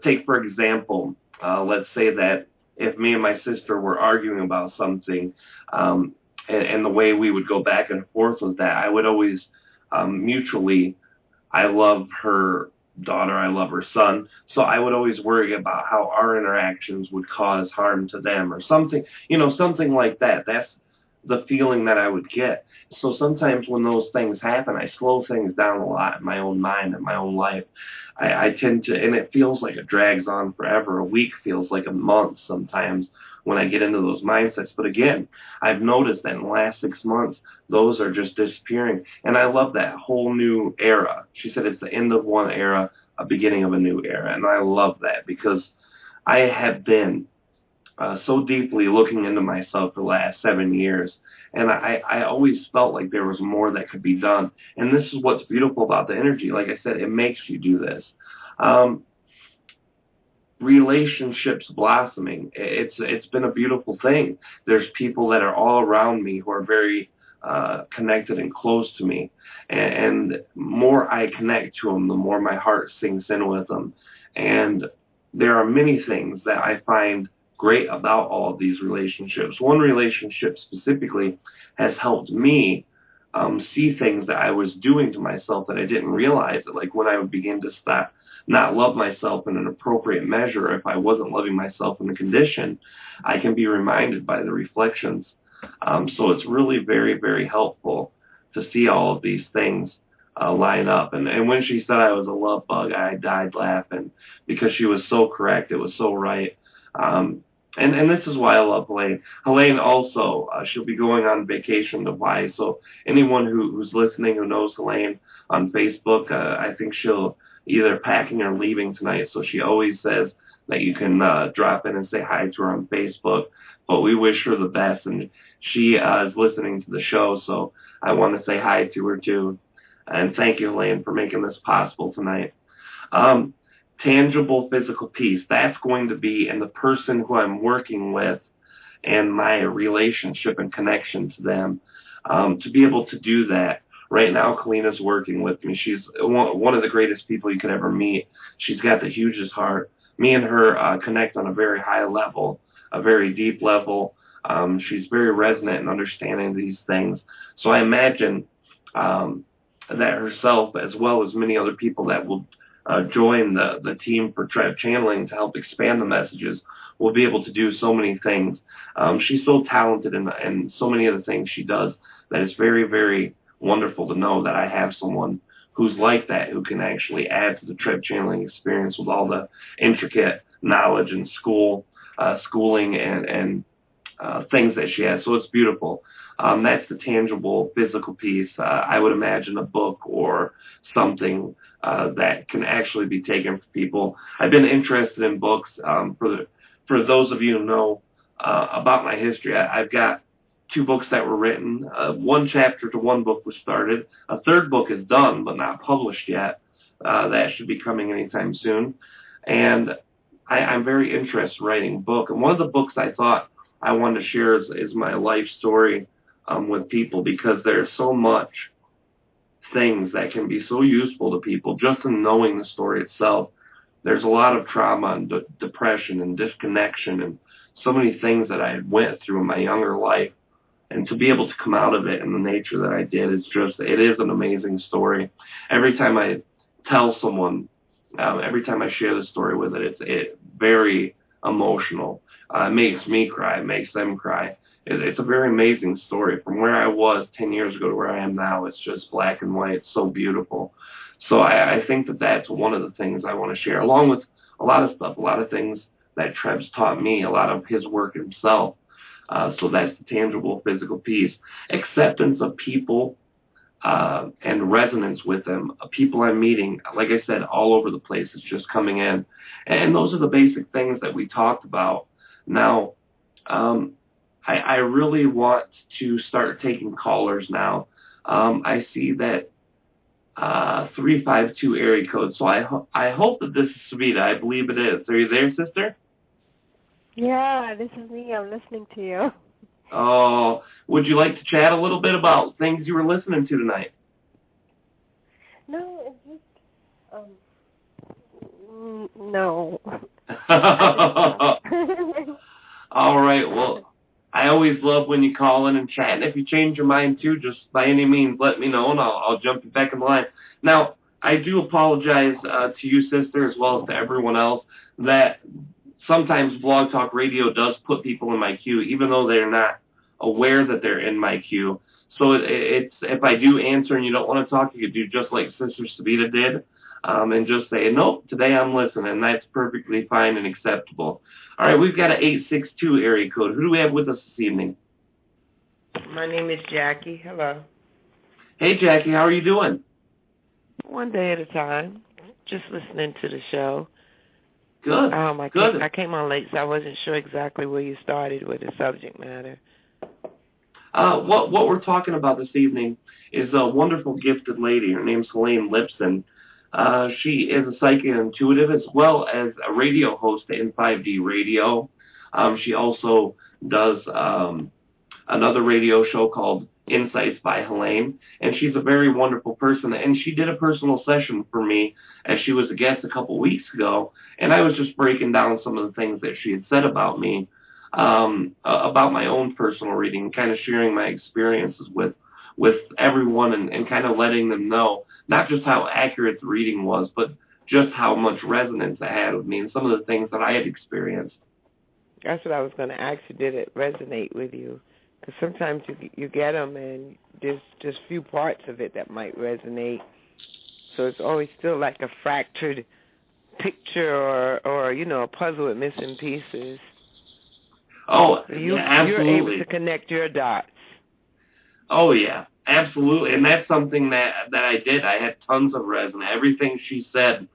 Take for example, let's say that if me and my sister were arguing about something, and the way we would go back and forth with that, I would always mutually, I love her daughter, I love her son, so I would always worry about how our interactions would cause harm to them, or something, something like that. That's the feeling that I would get. So sometimes when those things happen, I slow things down a lot in my own mind and my own life. I tend to, and it feels like it drags on forever. A week feels like a month sometimes when I get into those mindsets. But again, I've noticed that in the last 6 months, those are just disappearing. And I love that whole new era. She said it's the end of one era, a beginning of a new era. And I love that, because I have been so deeply looking into myself the last 7 years. And I always felt like there was more that could be done. And this is what's beautiful about the energy. Like I said, it makes you do this. Relationships blossoming. It's been a beautiful thing. There's people that are all around me who are very connected and close to me. And more I connect to them, the more my heart sinks in with them. And there are many things that I find great about all of these relationships. One relationship specifically has helped me see things that I was doing to myself that I didn't realize. That, like when I would begin to not love myself in an appropriate measure, if I wasn't loving myself in a condition, I can be reminded by the reflections. So it's really very, very helpful to see all of these things line up. And when she said I was a love bug, I died laughing, because she was so correct. It was so right. And this is why I love Helane. Helane also, she'll be going on vacation to Hawaii. So anyone who's listening who knows Helane on Facebook, I think she'll either packing or leaving tonight. So she always says that you can drop in and say hi to her on Facebook. But we wish her the best. And she is listening to the show, so I want to say hi to her too. And thank you, Helane, for making this possible tonight. Tangible physical peace. That's going to be in the person who I'm working with and my relationship and connection to them. To be able to do that. Right now, Kalina's working with me. She's one of the greatest people you could ever meet. She's got the hugest heart. Me and her connect on a very high level, a very deep level. She's very resonant in understanding these things. So I imagine that herself, as well as many other people that will join the team for Treb channeling to help expand the messages, will be able to do so many things. She's so talented in so many of the things she does that it's very, very wonderful to know that I have someone who's like that, who can actually add to the Treb channeling experience with all the intricate knowledge and schooling and things that she has. So it's beautiful. That's the tangible physical piece. I would imagine a book or something that can actually be taken for people. I've been interested in books. For those of you who know about my history, I've got 2 books that were written. 1 chapter to 1 book was started. A 3rd book is done but not published yet. That should be coming anytime soon. And I'm very interested in writing a book. And one of the books I thought I wanted to share is my life story with people, because there's so much things that can be so useful to people just in knowing the story itself. There's a lot of trauma and depression and disconnection and so many things that I went through in my younger life. And to be able to come out of it in the nature that I did, it is an amazing story. Every time I tell someone, every time I share the story with it, it's very emotional. It makes me cry. It makes them cry. It's a very amazing story. From where I was 10 years ago to where I am now, it's just black and white. It's so beautiful. So I think that that's one of the things I want to share, along with a lot of stuff, a lot of things that Treb's taught me, a lot of his work himself. So that's the tangible physical piece. Acceptance of people and resonance with them. People I'm meeting, like I said, all over the place. It's just coming in. And those are the basic things that we talked about. Now, I really want to start taking callers now. I see that 352 area code. So I hope that this is Savita. I believe it is. Are you there, sister? Yeah, this is me. I'm listening to you. Oh, would you like to chat a little bit about things you were listening to tonight? No, it's just, no. All right, well, I always love when you call in and chat. And if you change your mind, too, just by any means, let me know, and I'll jump you back in the line. Now, I do apologize to you, sister, as well as to everyone else, that sometimes Blog Talk Radio does put people in my queue, even though they're not aware that they're in my queue. So it's if I do answer and you don't want to talk, you could do just like Sister Savita did, and just say, nope, today I'm listening. That's perfectly fine and acceptable. All right, we've got an 862 area code. Who do we have with us this evening? My name is Jackie. Hello. Hey, Jackie, how are you doing? One day at a time. Just listening to the show. Good. Good. I came on late, so I wasn't sure exactly where you started with the subject matter. What we're talking about this evening is a wonderful gifted lady. Her name's Helane Lipson. She is a psychic and intuitive, as well as a radio host in 5D Radio. She also does another radio show called Insights by Helane, and she's a very wonderful person. And she did a personal session for me as she was a guest a couple weeks ago, and I was just breaking down some of the things that she had said about me, about my own personal reading, kind of sharing my experiences with everyone and kind of letting them know not just how accurate the reading was, but just how much resonance it had with me and some of the things that I had experienced. That's what I was going to ask you. Did it resonate with you? Because sometimes you get them and there's just few parts of it that might resonate. So it's always still like a fractured picture or a puzzle with missing pieces. Oh, yeah, absolutely. You're able to connect your dots. Oh, yeah, absolutely. And that's something that I did. I had tons of resonance. Everything she said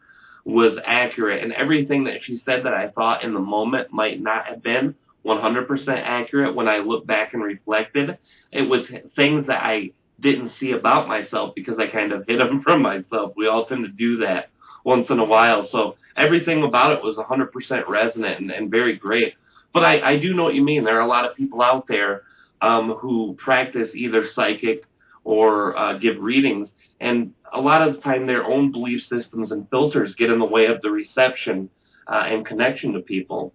was accurate, and everything that she said that I thought in the moment might not have been 100% accurate when I looked back and reflected. It was things that I didn't see about myself because I kind of hid them from myself. We all tend to do that once in a while. So everything about it was 100% resonant and very great. But I do know what you mean. There are a lot of people out there who practice either psychic or give readings, and a lot of the time their own belief systems and filters get in the way of the reception and connection to people.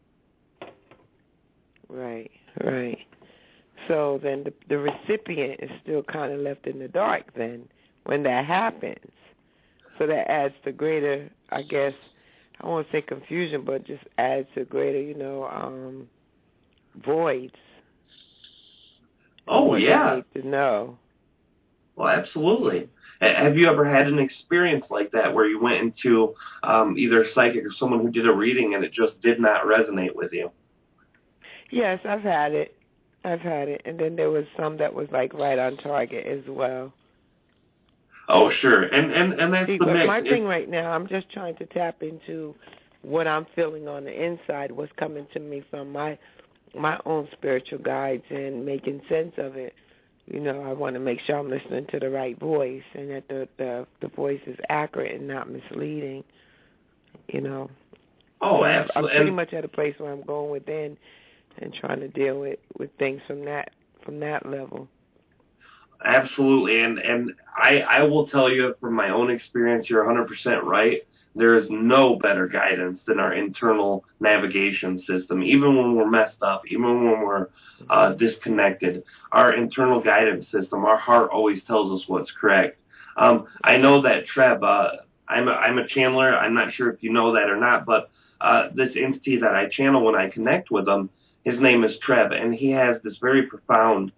Right. So then the recipient is still kind of left in the dark then when that happens. so that adds to greater, I guess, I won't say confusion, but just adds to greater, voids. Oh, yeah. You need to know. Well, absolutely. Have you ever had an experience like that where you went into either a psychic or someone who did a reading and it just did not resonate with you? Yes, I've had it. And then there was some that was like right on target as well. Oh, sure. And that's See, the but mix. my thing right now, I'm just trying to tap into what I'm feeling on the inside, what's coming to me from my own spiritual guides and making sense of it. I want to make sure I'm listening to the right voice and that the voice is accurate and not misleading. Oh, so absolutely. I'm pretty much at a place where I'm going within and trying to deal with things from that level. Absolutely, and I will tell you from my own experience, you're 100% right. There is no better guidance than our internal navigation system. Even when we're messed up, even when we're disconnected, our internal guidance system, our heart always tells us what's correct. I know that Treb, I'm a channeler. I'm not sure if you know that or not, but this entity that I channel when I connect with him, his name is Treb, and he has this very profound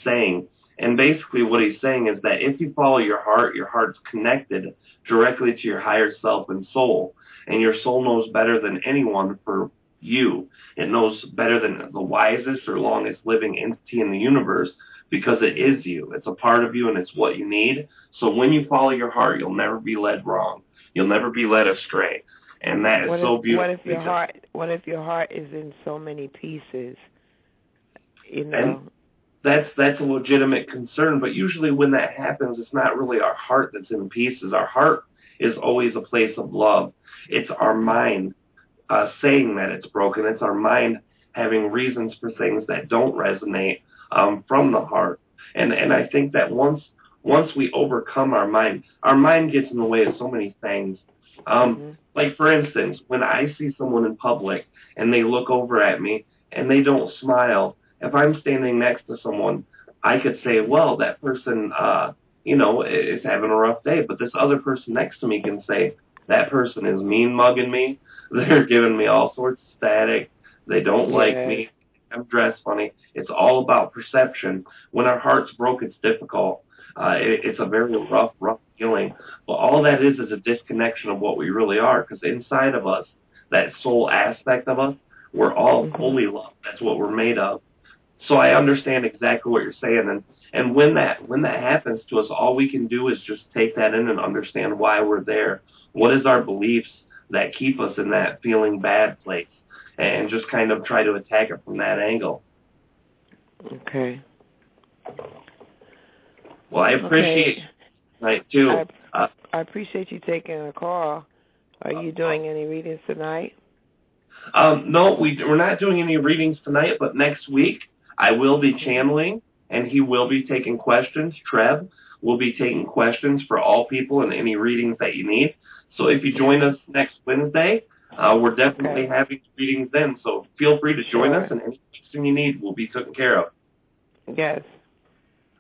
saying. And basically what he's saying is that if you follow your heart's connected directly to your higher self and soul. And your soul knows better than anyone for you. It knows better than the wisest or longest living entity in the universe because it is you. It's a part of you and it's what you need. So when you follow your heart, you'll never be led wrong. You'll never be led astray. And that is so beautiful. What if your heart is in so many pieces? And that's a legitimate concern, but usually when that happens, it's not really our heart that's in pieces. Our heart is always a place of love. It's our mind saying that it's broken. It's our mind having reasons for things that don't resonate from the heart. And I think that once we overcome our mind gets in the way of so many things. Like, for instance, when I see someone in public and they look over at me and they don't smile, if I'm standing next to someone, I could say, well, that person, is having a rough day. But this other person next to me can say, that person is mean mugging me. They're giving me all sorts of static. They don't like me. I'm dressed funny. It's all about perception. When our heart's broke, it's difficult. It's a very rough feeling. But all that is a disconnection of what we really are. Because inside of us, that soul aspect of us, we're all fully loved. That's what we're made of. So I understand exactly what you're saying, and when that happens to us, all we can do is just take that in and understand why we're there. What is our beliefs that keep us in that feeling bad place, and just kind of try to attack it from that angle. Okay. Well, I appreciate tonight too. I appreciate you taking a call. Are you doing any readings tonight? No, we're not doing any readings tonight, but next week I will be channeling, and he will be taking questions. Treb will be taking questions for all people and any readings that you need. So if you join us next Wednesday, we're definitely having readings then. So feel free to join us, and any question you need will be taken care of. Yes.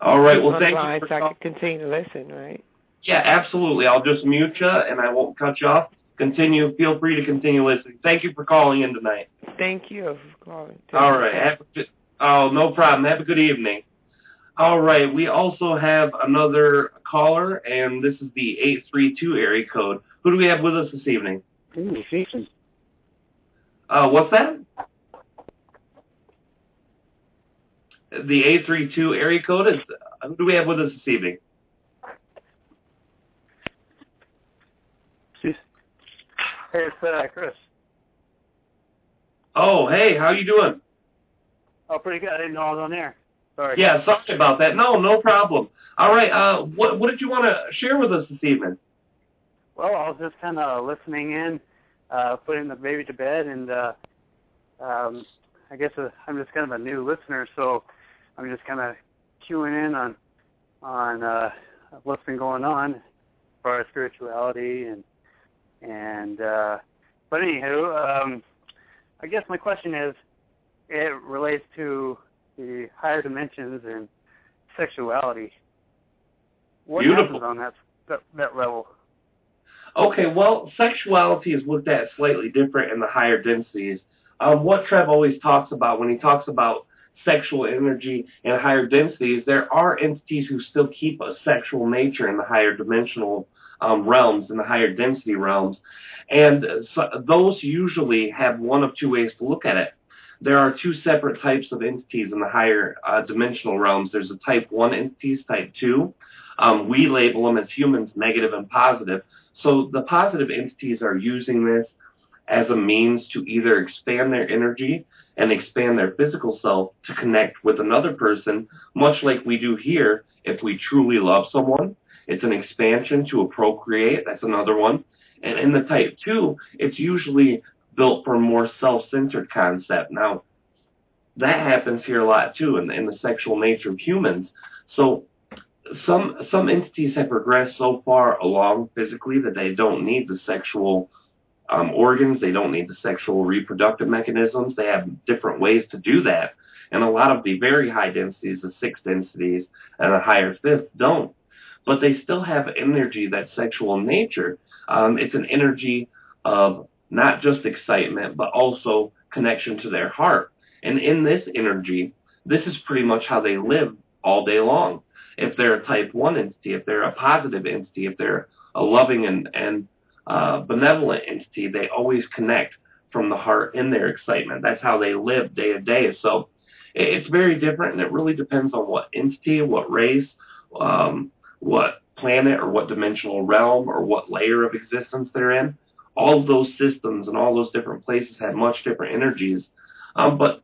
All right. Well, thank you. So I can continue to listen, right? Yeah, absolutely. I'll just mute you, and I won't cut you off. Feel free to continue listening. Thank you for calling in tonight. Thank you for calling. All right. No problem. Have a good evening. All right. We also have another caller, and this is the 832 area code. Who do we have with us this evening? Jason. What's that? The 832 area code is. Who do we have with us this evening? Hey, it's Chris. Oh, hey, how you doing? Oh, pretty good. I didn't know I was on there. Sorry. Yeah, sorry about that. No problem. All right, what did you want to share with us this evening? Well, I was just kind of listening in, putting the baby to bed, and I guess I'm just kind of a new listener, so I'm just kind of queuing in on what's been going on as far as spirituality but anywho, I guess my question is, it relates to the higher dimensions and sexuality. What Beautiful. happens on that level? Okay, well, sexuality is looked at slightly different in the higher densities. What Treb always talks about when he talks about sexual energy in higher densities, there are entities who still keep a sexual nature in the higher dimensional realms, in the higher density realms. And those usually have one of two ways to look at it. There are two separate types of entities in the higher dimensional realms. There's a type 1 entities, type 2. We label them as humans, negative and positive. So the positive entities are using this as a means to either expand their energy and expand their physical self to connect with another person, much like we do here if we truly love someone. It's an expansion to a procreate. That's another one. And in the type 2, it's usually built for a more self-centered concept. Now, that happens here a lot too in the sexual nature of humans. So some entities have progressed so far along physically that they don't need the sexual organs. They don't need the sexual reproductive mechanisms. They have different ways to do that. And a lot of the very high densities, the 6 densities and the higher 5th, don't. But they still have energy that's sexual in nature. It's an energy of not just excitement, but also connection to their heart. And in this energy, this is pretty much how they live all day long. If they're a type 1 entity, if they're a positive entity, if they're a loving and benevolent entity, they always connect from the heart in their excitement. That's how they live day to day. So it's very different, and it really depends on what entity, what race, what planet or what dimensional realm or what layer of existence they're in. All of those systems and all those different places have much different energies. But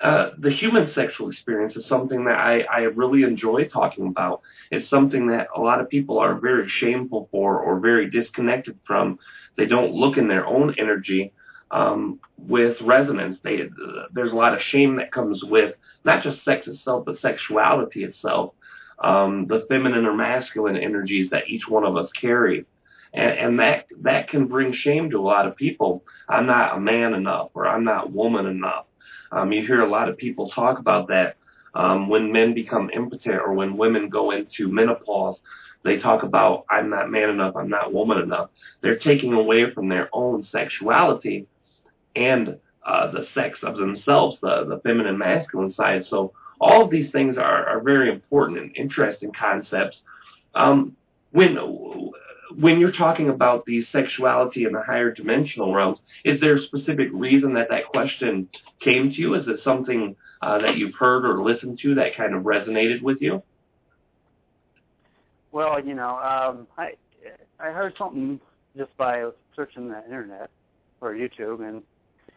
the human sexual experience is something that I really enjoy talking about. It's something that a lot of people are very shameful for or very disconnected from. They don't look in their own energy with resonance. There's a lot of shame that comes with not just sex itself, but sexuality itself, the feminine or masculine energies that each one of us carry. And that can bring shame to a lot of people. I'm not a man enough, or I'm not woman enough. You hear a lot of people talk about that when men become impotent or when women go into menopause. They talk about, I'm not man enough, I'm not woman enough. They're taking away from their own sexuality and the sex of themselves, the feminine masculine side. So all of these things are very important and interesting concepts. When you're talking about the sexuality in the higher dimensional realms, is there a specific reason that question came to you? Is it something that you've heard or listened to that kind of resonated with you? Well, I heard something just by searching the internet or YouTube, and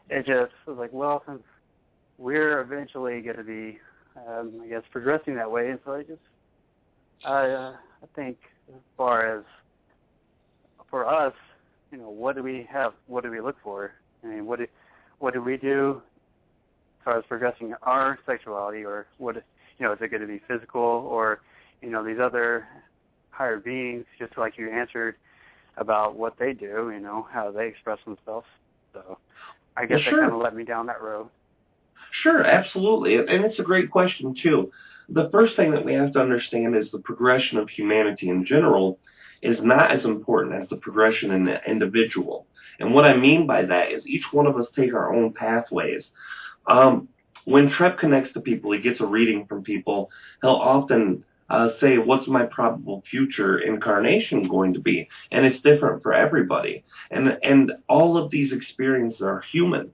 it just was like, well, since we're eventually going to be, I guess, progressing that way, and so I think as far as for us, what do we have? What do we look for? I mean, what do we do as far as progressing our sexuality, or what? Is it going to be physical, or these other higher beings? Just like you answered about what they do, how they express themselves. So I guess that kind of led me down that road. Sure, absolutely, and it's a great question too. The first thing that we have to understand is the progression of humanity in general is not as important as the progression in the individual. And what I mean by that is each one of us take our own pathways. When Treb connects to people, he gets a reading from people, he'll often say, what's my probable future incarnation going to be? And it's different for everybody. And all of these experiences are human.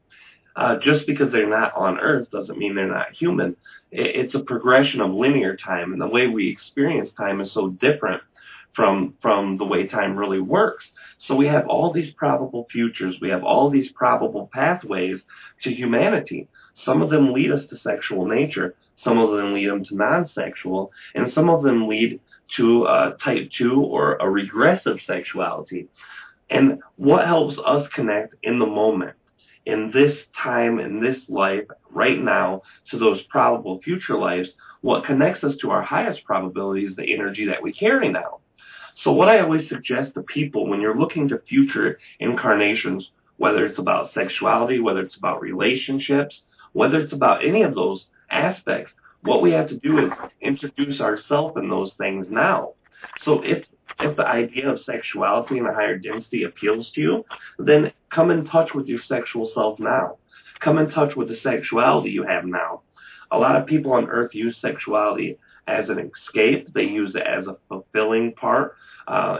Just because they're not on Earth doesn't mean they're not human. It's a progression of linear time, and the way we experience time is so different from the way time really works. So we have all these probable futures. We have all these probable pathways to humanity. Some of them lead us to sexual nature. Some of them lead them to non-sexual. And some of them lead to type 2 or a regressive sexuality. And what helps us connect in the moment, in this time, in this life, right now, to those probable future lives, what connects us to our highest probability is the energy that we carry now. So what I always suggest to people when you're looking to future incarnations, whether it's about sexuality, whether it's about relationships, whether it's about any of those aspects, what we have to do is introduce ourselves in those things now. So if if the idea of sexuality and a higher density appeals to you, then come in touch with your sexual self now. Come in touch with the sexuality you have now. A lot of people on Earth use sexuality as an escape. They use it as a fulfilling part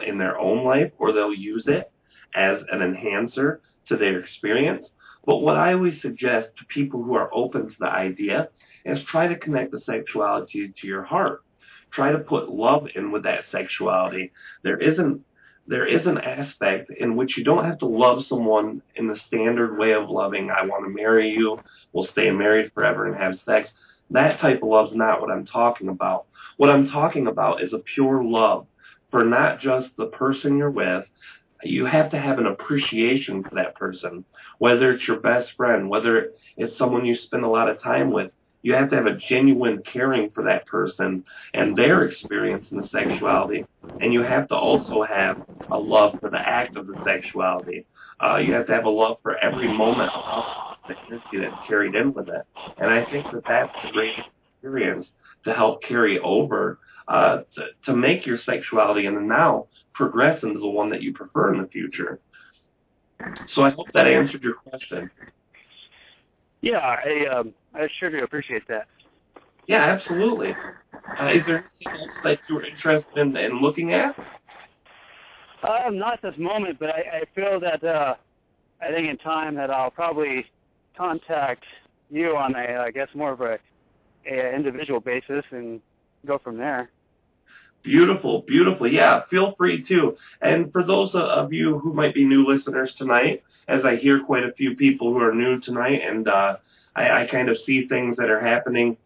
in their own life, or they'll use it as an enhancer to their experience. But what I always suggest to people who are open to the idea is try to connect the sexuality to your heart. Try to put love in with that sexuality. There is an aspect in which you don't have to love someone in the standard way of loving. I want to marry you, we'll stay married forever and have sex. That type of love is not what I'm talking about. What I'm talking about is a pure love for not just the person you're with. You have to have an appreciation for that person, whether it's your best friend, whether it's someone you spend a lot of time with. You have to have a genuine caring for that person and their experience in the sexuality. And you have to also have a love for the act of the sexuality. You have to have a love for every moment of sexuality that's carried in with it. And I think that that's the great experience to help carry over, to make your sexuality in the now progress into the one that you prefer in the future. So I hope that answered your question. Yeah, I sure do appreciate that. Yeah, absolutely. Is there anything else that you were interested in looking at? Not at this moment, but I feel that I think in time that I'll probably contact you on I guess more of a individual basis and go from there. Beautiful, beautiful. Yeah, feel free to. And for those of you who might be new listeners tonight, as I hear quite a few people who are new tonight, and I kind of see things that are happening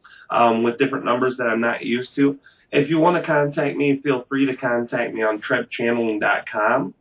with different numbers that I'm not used to. If you want to contact me, feel free to contact me on trebchanneling.com.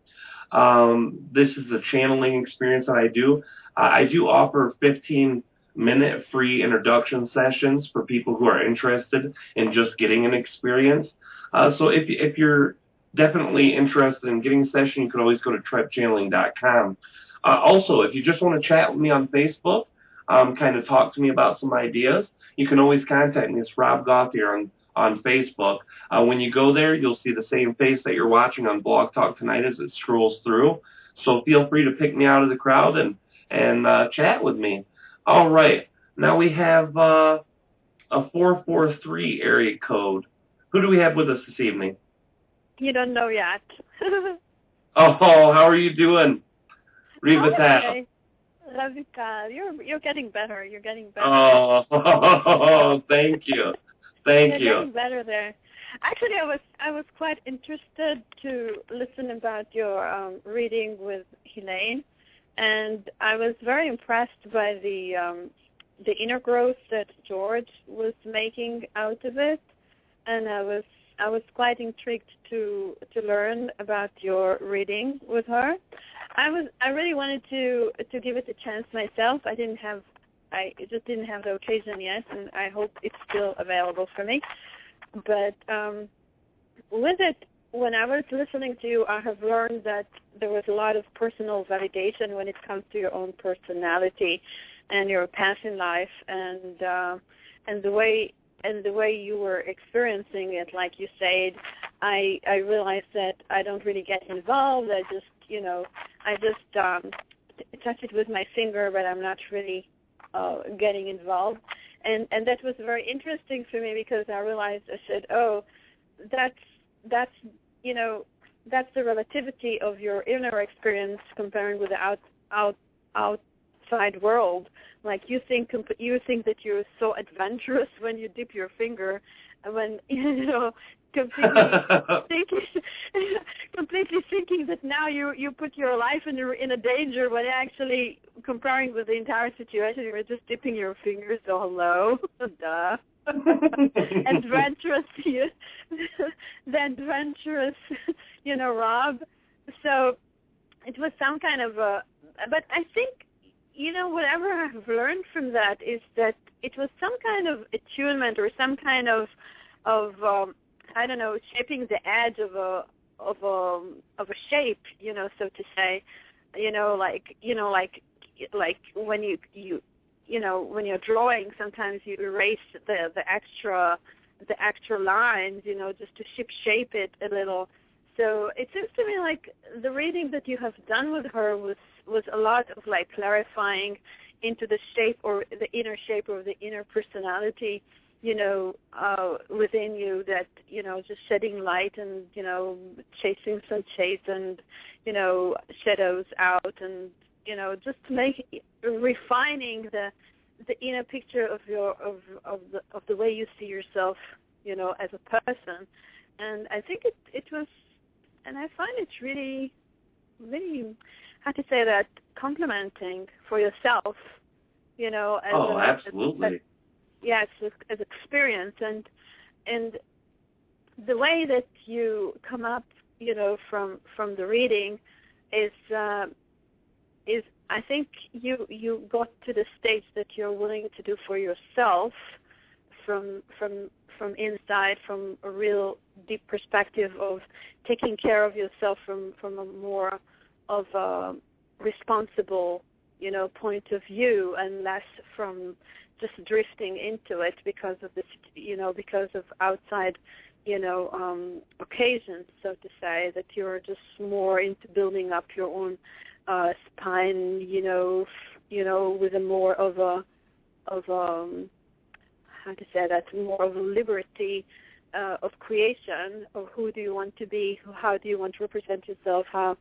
This is the channeling experience that I do. I do offer 15-minute free introduction sessions for people who are interested in just getting an experience. So if you're definitely interested in getting a session, you can always go to trebchanneling.com. Also, if you just want to chat with me on Facebook, kind of talk to me about some ideas, you can always contact me. It's Rob Gauthier on Facebook. When you go there, you'll see the same face that you're watching on Blog Talk Tonight as it scrolls through. So feel free to pick me out of the crowd and chat with me. All right. Now we have a 443 area code. Who do we have with us this evening? You don't know yet. Oh, how are you doing? Rivital. Ravital. You're getting better. You're getting better. Oh, thank you. Thank you. You're getting better there. Actually, I was quite interested to listen about your reading with Helane, and I was very impressed by the inner growth that George was making out of it. And I was quite intrigued to learn about your reading with her. I really wanted to give it a chance myself. I just didn't have the occasion yet, and I hope it's still available for me. But with it, when I was listening to you, I have learned that there was a lot of personal validation when it comes to your own personality and your path in life, and the way you were experiencing it. Like you said, I realized that I don't really get involved. I just touch it with my finger, but I'm not really getting involved. And that was very interesting for me, because I realized, I said, oh, that's the relativity of your inner experience comparing with the outside world. Like you think that you're so adventurous when you dip your finger, and when completely thinking that now you put your life in a danger, when actually comparing with the entire situation, you're just dipping your fingers. So hello, duh. Adventurous, the adventurous, Rob. So it was some kind of but I think, whatever I've learned from that is that it was some kind of attunement, or some kind of I don't know, shaping the edge of a shape, so to say, like when when you're drawing, sometimes you erase the extra lines, just to shape it a little. So it seems to me like the reading that you have done with her was a lot of like clarifying into the shape or the inner shape or the inner personality, within you, that, just shedding light and, chasing some shades and, shadows out and, just refining the inner picture of the way you see yourself, as a person. And I think it was, and I find it really, really, how to say that, complimenting for yourself, as absolutely. Yes, as experience, and the way that you come up, from the reading is I think you got to the stage that you're willing to do for yourself from inside, from a real deep perspective of taking care of yourself from a more of a responsible, point of view, and less from just drifting into it because of this, because of outside, occasions, so to say, that you're just more into building up your own spine, with a more of a how to say that, more of a liberty of creation, of who do you want to be, how do you want to represent yourself, how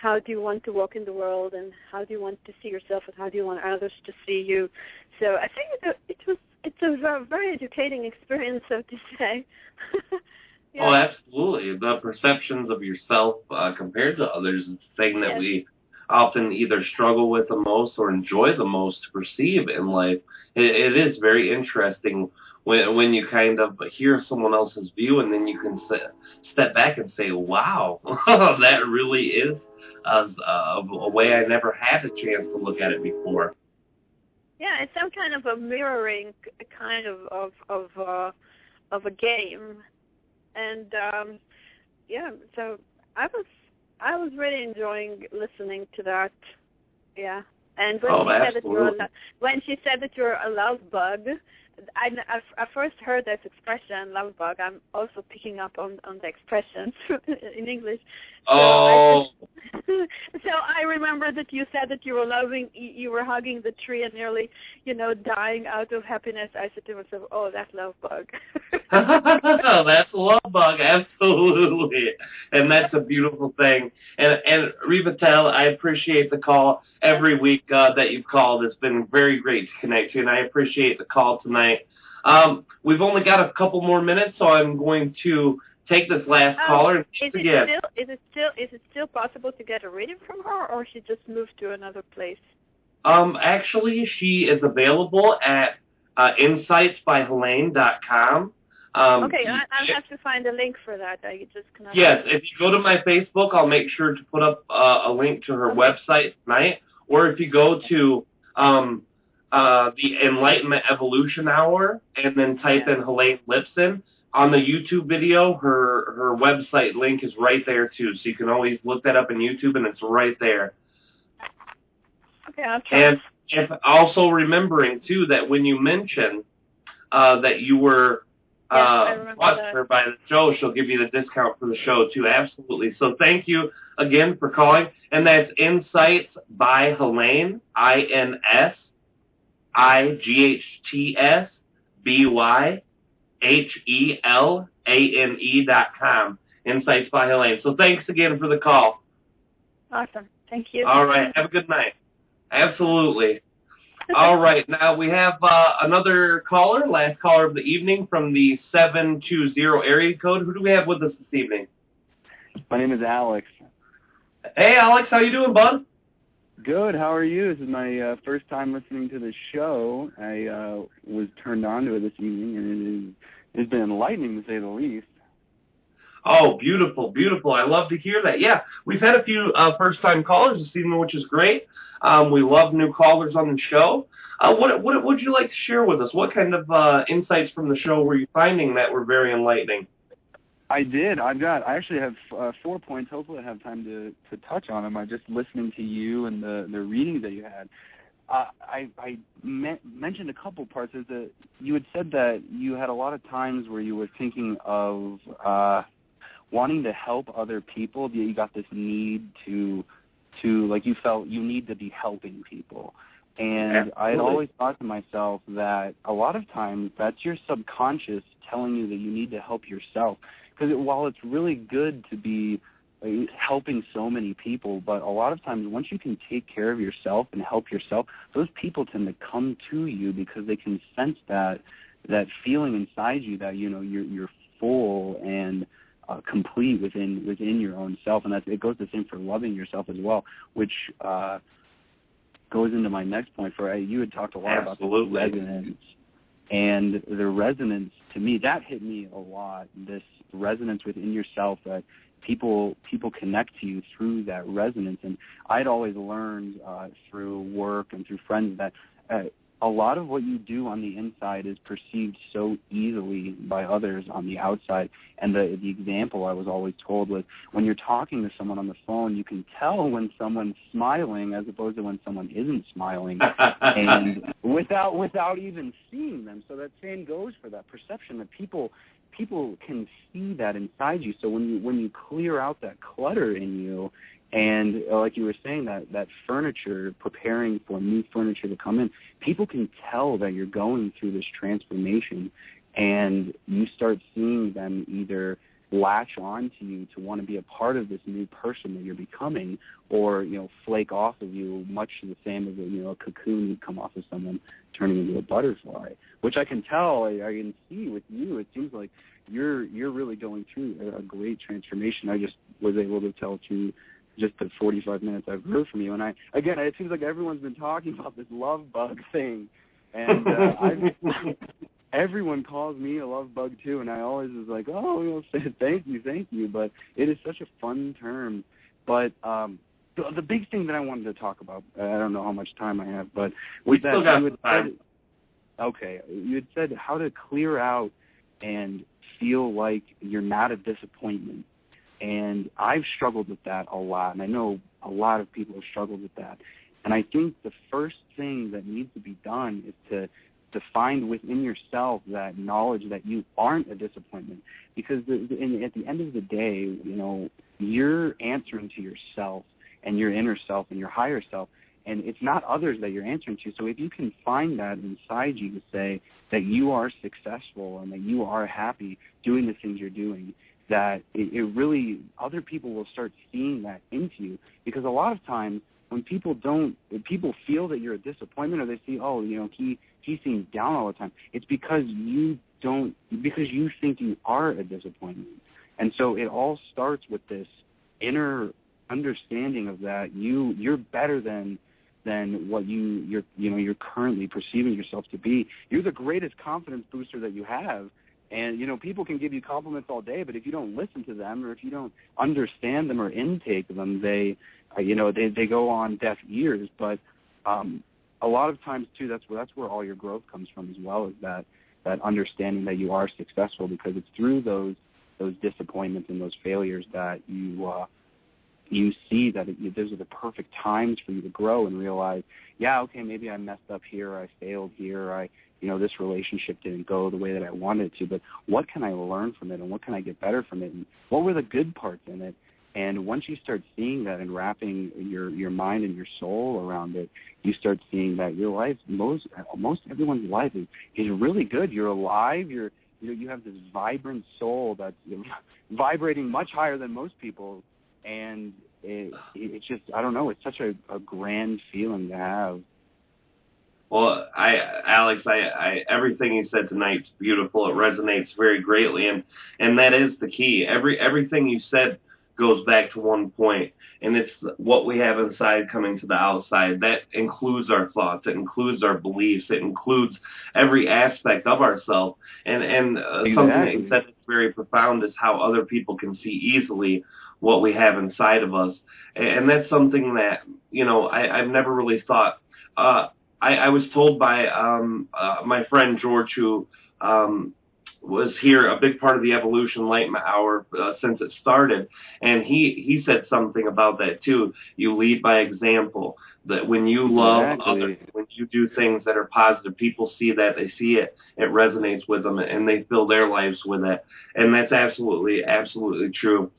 do you want to walk in the world, and how do you want to see yourself, and how do you want others to see you. So I think it's a very educating experience, so to say. Yeah. Oh, absolutely. The perceptions of yourself compared to others is the thing that we often either struggle with the most or enjoy the most to perceive in life. It is very interesting when you kind of hear someone else's view, and then you can step back and say, wow, that really is a way I never had a chance to look at it before. Yeah, it's some kind of a mirroring kind of a game. And so I was really enjoying listening to that. Yeah, and when she said that you're a love bug, I first heard that expression, love bug. I'm also picking up on the expression in English. So so I remember that you said that you were hugging the tree and nearly, dying out of happiness. I said to myself, oh, that's love bug. That's a love bug, absolutely. And that's a beautiful thing. And Rivatel, I appreciate the call every week that you've called. It's been very great to connect to you, and I appreciate the call tonight. We've only got a couple more minutes, so I'm going to take this last caller. Is it still possible to get a reading from her, or she just moved to another place? Actually, she is available at insightsbyhelane.com. Okay, I'll have to find a link for that. I just cannot. Yes, if you go to my Facebook, I'll make sure to put up a link to her website tonight. Or if you go to the Enlightenment Evolution Hour and then type in Helane Lipson, on the YouTube video, her website link is right there too. So you can always look that up in YouTube, and it's right there. Okay, I'll try. And if also remembering too that when you mention that you were sponsored by the show, she'll give you the discount for the show too. Absolutely. So thank you again for calling. And that's Insights by Helane, INSIGHTSBYHELANE.com. Insights by Helane. So thanks again for the call. Awesome. Thank you. All right. Have a good night. Absolutely. All right. Now we have another caller, last caller of the evening from the 720 area code. Who do we have with us this evening? My name is Alex. Hey, Alex. How you doing, bud? Good. How are you? This is my first time listening to the show. I was turned on to it this evening, and it's been enlightening, to say the least. Oh, beautiful, beautiful. I love to hear that. Yeah, we've had a few first-time callers this evening, which is great. We love new callers on the show. What would you like to share with us? What kind of insights from the show were you finding that were very enlightening? I did. I actually have 4 points. Hopefully I have time to touch on them. I just listening to you and the readings that you had. I mentioned a couple parts. Is that you had said that you had a lot of times where you were thinking of wanting to help other people. You got this need to like, you felt you need to be helping people. And I had always thought to myself that a lot of times that's your subconscious telling you that you need to help yourself. Because while it's really good to be helping so many people, but a lot of times once you can take care of yourself and help yourself, those people tend to come to you because they can sense that feeling inside you that, you know, you're full and complete within your own self. And it goes the same for loving yourself as well, which goes into my next point. You had talked a lot about the resonance, and the resonance, to me, that hit me a lot, this resonance within yourself, that people connect to you through that resonance. And I'd always learned through work and through friends that a lot of what you do on the inside is perceived so easily by others on the outside. And the example I was always told was, when you're talking to someone on the phone, you can tell when someone's smiling as opposed to when someone isn't smiling, and without even seeing them. So that same goes for that perception that people can see that inside you. So when you clear out that clutter in you, and like you were saying, that furniture, preparing for new furniture to come in, people can tell that you're going through this transformation, and you start seeing them either latch on to you to want to be a part of this new person that you're becoming, or, you know, flake off of you, much the same as a cocoon would come off of someone turning into a butterfly, which I can tell, I can see with you. It seems like you're really going through a great transformation. I just was able to tell through just the 45 minutes I've heard from you. And it seems like everyone's been talking about this love bug thing. And everyone calls me a love bug too. And I always was like, oh, thank you. But it is such a fun term. But the big thing that I wanted to talk about, I don't know how much time I have, but with that, you had said how to clear out and feel like you're not a disappointment. And I've struggled with that a lot, and I know a lot of people have struggled with that. And I think the first thing that needs to be done is to find within yourself that knowledge that you aren't a disappointment. Because at the end of the day, you know, you're answering to yourself and your inner self and your higher self, and it's not others that you're answering to. So if you can find that inside you to say that you are successful and that you are happy doing the things you're doing, that it really, other people will start seeing that into you. Because a lot of times when people feel that you're a disappointment, or they see, oh, you know, he seems down all the time, it's because you think you are a disappointment. And so it all starts with this inner understanding of that you're better than what you're currently perceiving yourself to be. You're the greatest confidence booster that you have. And, you know, people can give you compliments all day, but if you don't listen to them, or if you don't understand them or intake them, they go on deaf ears. But a lot of times, too, that's where all your growth comes from as well, is that understanding that you are successful, because it's through those disappointments and those failures that you see that those are the perfect times for you to grow and realize, yeah, okay, maybe I messed up here, I failed here, this relationship didn't go the way that I wanted it to, but what can I learn from it, and what can I get better from it, and what were the good parts in it? And once you start seeing that and wrapping your mind and your soul around it, you start seeing that your life, most everyone's life is really good. You're alive. You have this vibrant soul that's vibrating much higher than most people, and it's just, I don't know, it's such a grand feeling to have. Well, Alex, everything you said tonight's beautiful. It resonates very greatly, and that is the key. Everything you said goes back to one point, and it's what we have inside coming to the outside. That includes our thoughts, it includes our beliefs, it includes every aspect of ourselves. And exactly. Something that you said that's very profound is how other people can see easily what we have inside of us, and that's something that I've never really thought. I was told by my friend George, who was here, a big part of the Evolution Enlightenment Hour since it started, and he said something about that too. You lead by example. That when you love others, when when you do things that are positive, people see that, they see it, it resonates with them, and they fill their lives with it. And that's absolutely, absolutely true.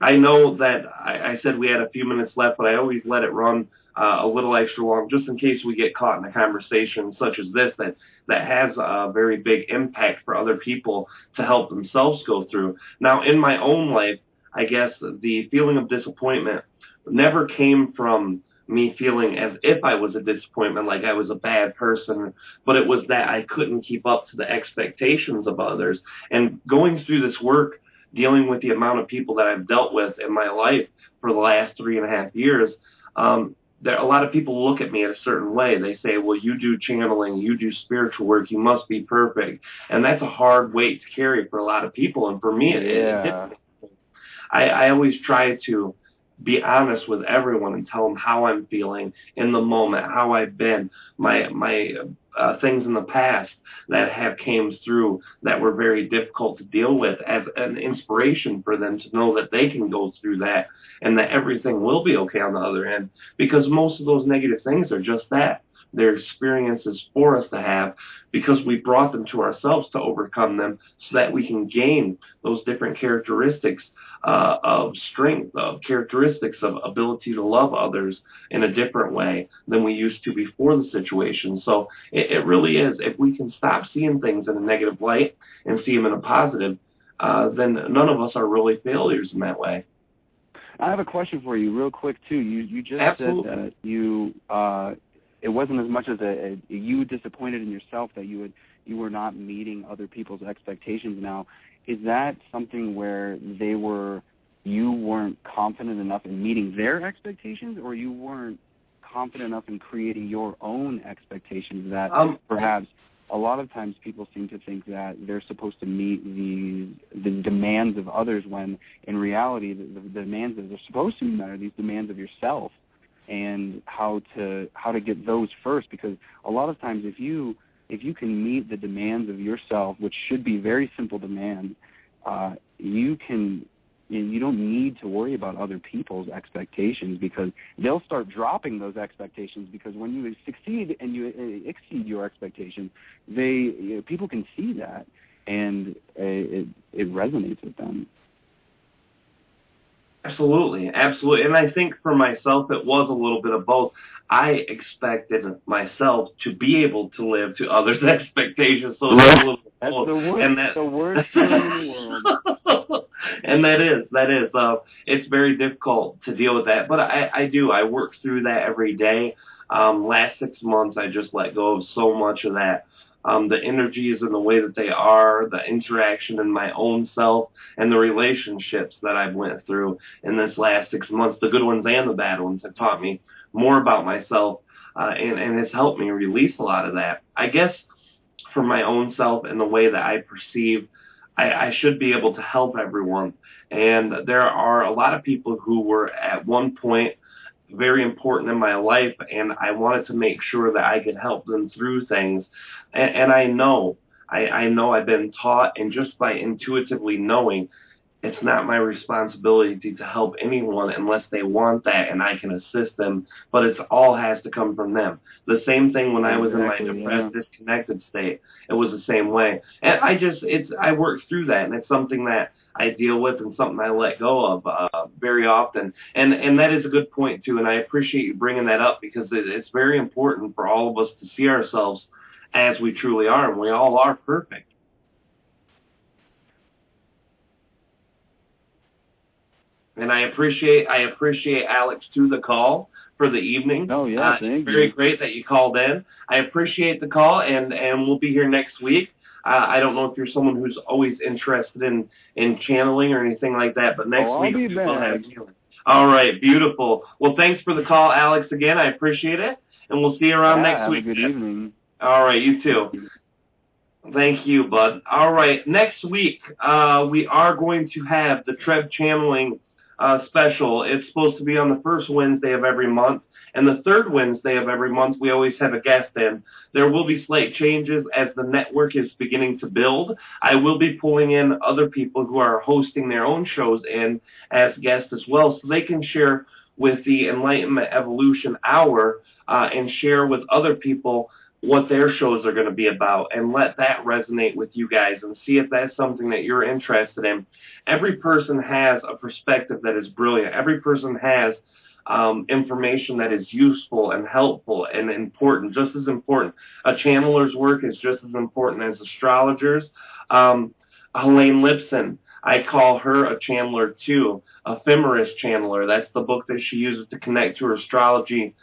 I know that I said we had a few minutes left, but I always let it run a little extra long, just in case we get caught in a conversation such as this that has a very big impact for other people to help themselves go through. Now, in my own life, I guess the feeling of disappointment never came from me feeling as if I was a disappointment, like I was a bad person, but it was that I couldn't keep up to the expectations of others. And going through this work, dealing with the amount of people that I've dealt with in my life for the last 3.5 years, a lot of people look at me in a certain way. They say, well, you do channeling, you do spiritual work, you must be perfect. And that's a hard weight to carry for a lot of people. And for me, it didn't. I always try to be honest with everyone and tell them how I'm feeling in the moment, how I've been, my things in the past that have came through that were very difficult to deal with, as an inspiration for them to know that they can go through that and that everything will be okay on the other end. Because most of those negative things are just that. They're experiences for us to have because we brought them to ourselves to overcome them so that we can gain those different characteristics of strength, of characteristics of ability to love others in a different way than we used to before the situation. So it really is, if we can stop seeing things in a negative light and see them in a positive, then none of us are really failures in that way. I have a question for you real quick, too. You just Absolutely. said that you it wasn't as much as you disappointed in yourself that you were not meeting other people's expectations. Now, is that something where you weren't confident enough in meeting their expectations, or you weren't confident enough in creating your own expectations that perhaps a lot of times people seem to think that they're supposed to meet the demands of others when in reality the demands that they're supposed to meet are these demands of yourself, and how to get those first? Because a lot of times if you can meet the demands of yourself, which should be very simple demands, you don't need to worry about other people's expectations, because they'll start dropping those expectations, because when you succeed and you exceed your expectations, people can see that, and it resonates with them. Absolutely, absolutely. And I think for myself, it was a little bit of both. I expected myself to be able to live to others' expectations, so it's a little bit That's both. the worst feeling in the world. And that is. It's very difficult to deal with that, but I work through that every day. Last 6 months, I just let go of so much of that. The energies and the way that they are, the interaction in my own self, and the relationships that I've went through in this last 6 months, the good ones and the bad ones, have taught me more about myself, and has helped me release a lot of that. I guess for my own self and the way that I perceive, I should be able to help everyone. And there are a lot of people who were at one point very important in my life, and I wanted to make sure that I could help them through things. And I know I've been taught, and just by intuitively knowing, it's not my responsibility to help anyone unless they want that and I can assist them, but it all has to come from them. The same thing when I was in my depressed, disconnected state. It was the same way. And I work through that, and it's something that I deal with and something I let go of very often. And that is a good point, too, and I appreciate you bringing that up, because it's very important for all of us to see ourselves as we truly are, and we all are perfect. And I appreciate Alex to the call for the evening. Oh yeah, thank you. Very great that you called in. I appreciate the call, and we'll be here next week. I don't know if you're someone who's always interested in channeling or anything like that, but next week we will have healing. All right, beautiful. Well, thanks for the call, Alex. Again, I appreciate it, and we'll see you around next week. Have a good evening. All right, you too. Thank you, bud. All right, next week we are going to have the Treb channeling special. It's supposed to be on the first Wednesday of every month, and the third Wednesday of every month we always have a guest in. There will be slight changes as the network is beginning to build. I will be pulling in other people who are hosting their own shows in as guests as well, so they can share with the Enlightenment Evolution Hour and share with other people what their shows are going to be about, and let that resonate with you guys and see if that's something that you're interested in. Every person has a perspective that is brilliant. Every person has information that is useful and helpful and important, just as important. A channeler's work is just as important as astrologers. Helane Lipson, I call her a channeler too, ephemeris channeler. That's the book that she uses to connect to her astrology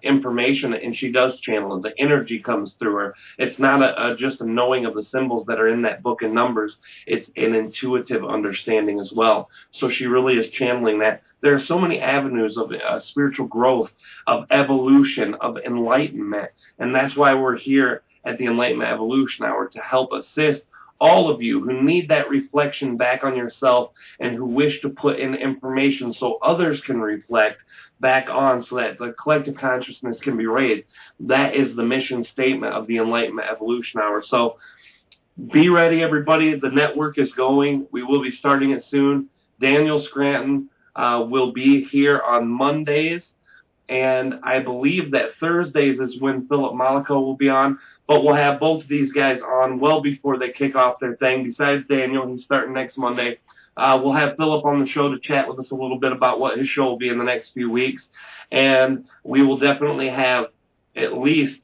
information, and she does channel it. The energy comes through her. It's not just a knowing of the symbols that are in that book and numbers. It's an intuitive understanding as well. So she really is channeling that. There are so many avenues of spiritual growth, of evolution, of enlightenment, and that's why we're here at the Enlightenment Evolution Hour, to help assist all of you who need that reflection back on yourself and who wish to put in information so others can reflect back on, so that the collective consciousness can be raised. That is the mission statement of the Enlightenment Evolution Hour. So be ready, everybody. The network is going. We will be starting it soon. Daniel Scranton will be here on Mondays, and I believe that Thursdays is when Philip Malako will be on. But we'll have both of these guys on well before they kick off their thing. Besides Daniel, he's starting next Monday. We'll have Philip on the show to chat with us a little bit about what his show will be in the next few weeks. And we will definitely have at least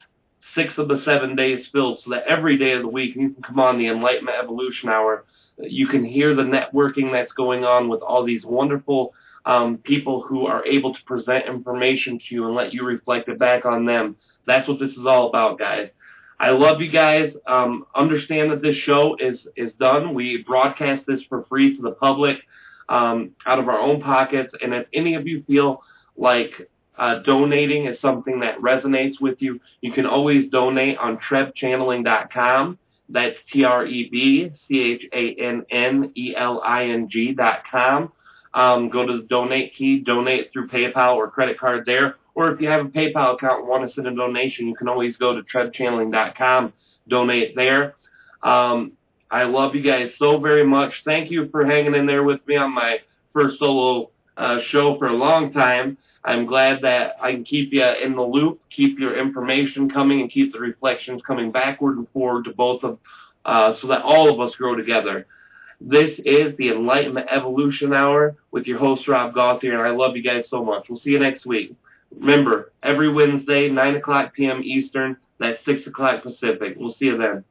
6 of the 7 days filled, so that every day of the week you can come on the Enlightenment Evolution Hour. You can hear the networking that's going on with all these wonderful people who are able to present information to you and let you reflect it back on them. That's what this is all about, guys. I love you guys. Understand that this show is done. We broadcast this for free to the public out of our own pockets. And if any of you feel like donating is something that resonates with you, you can always donate on trebchanneling.com. That's TREBCHANNELING.com. Go to the donate key, donate through PayPal or credit card there. Or if you have a PayPal account and want to send a donation, you can always go to trebchanneling.com, donate there. I love you guys so very much. Thank you for hanging in there with me on my first solo show for a long time. I'm glad that I can keep you in the loop, keep your information coming, and keep the reflections coming backward and forward to both of so that all of us grow together. This is the Enlightenment Evolution Hour with your host, Rob Gauthier, and I love you guys so much. We'll see you next week. Remember, every Wednesday, 9 o'clock p.m. Eastern, that's 6 o'clock Pacific. We'll see you then.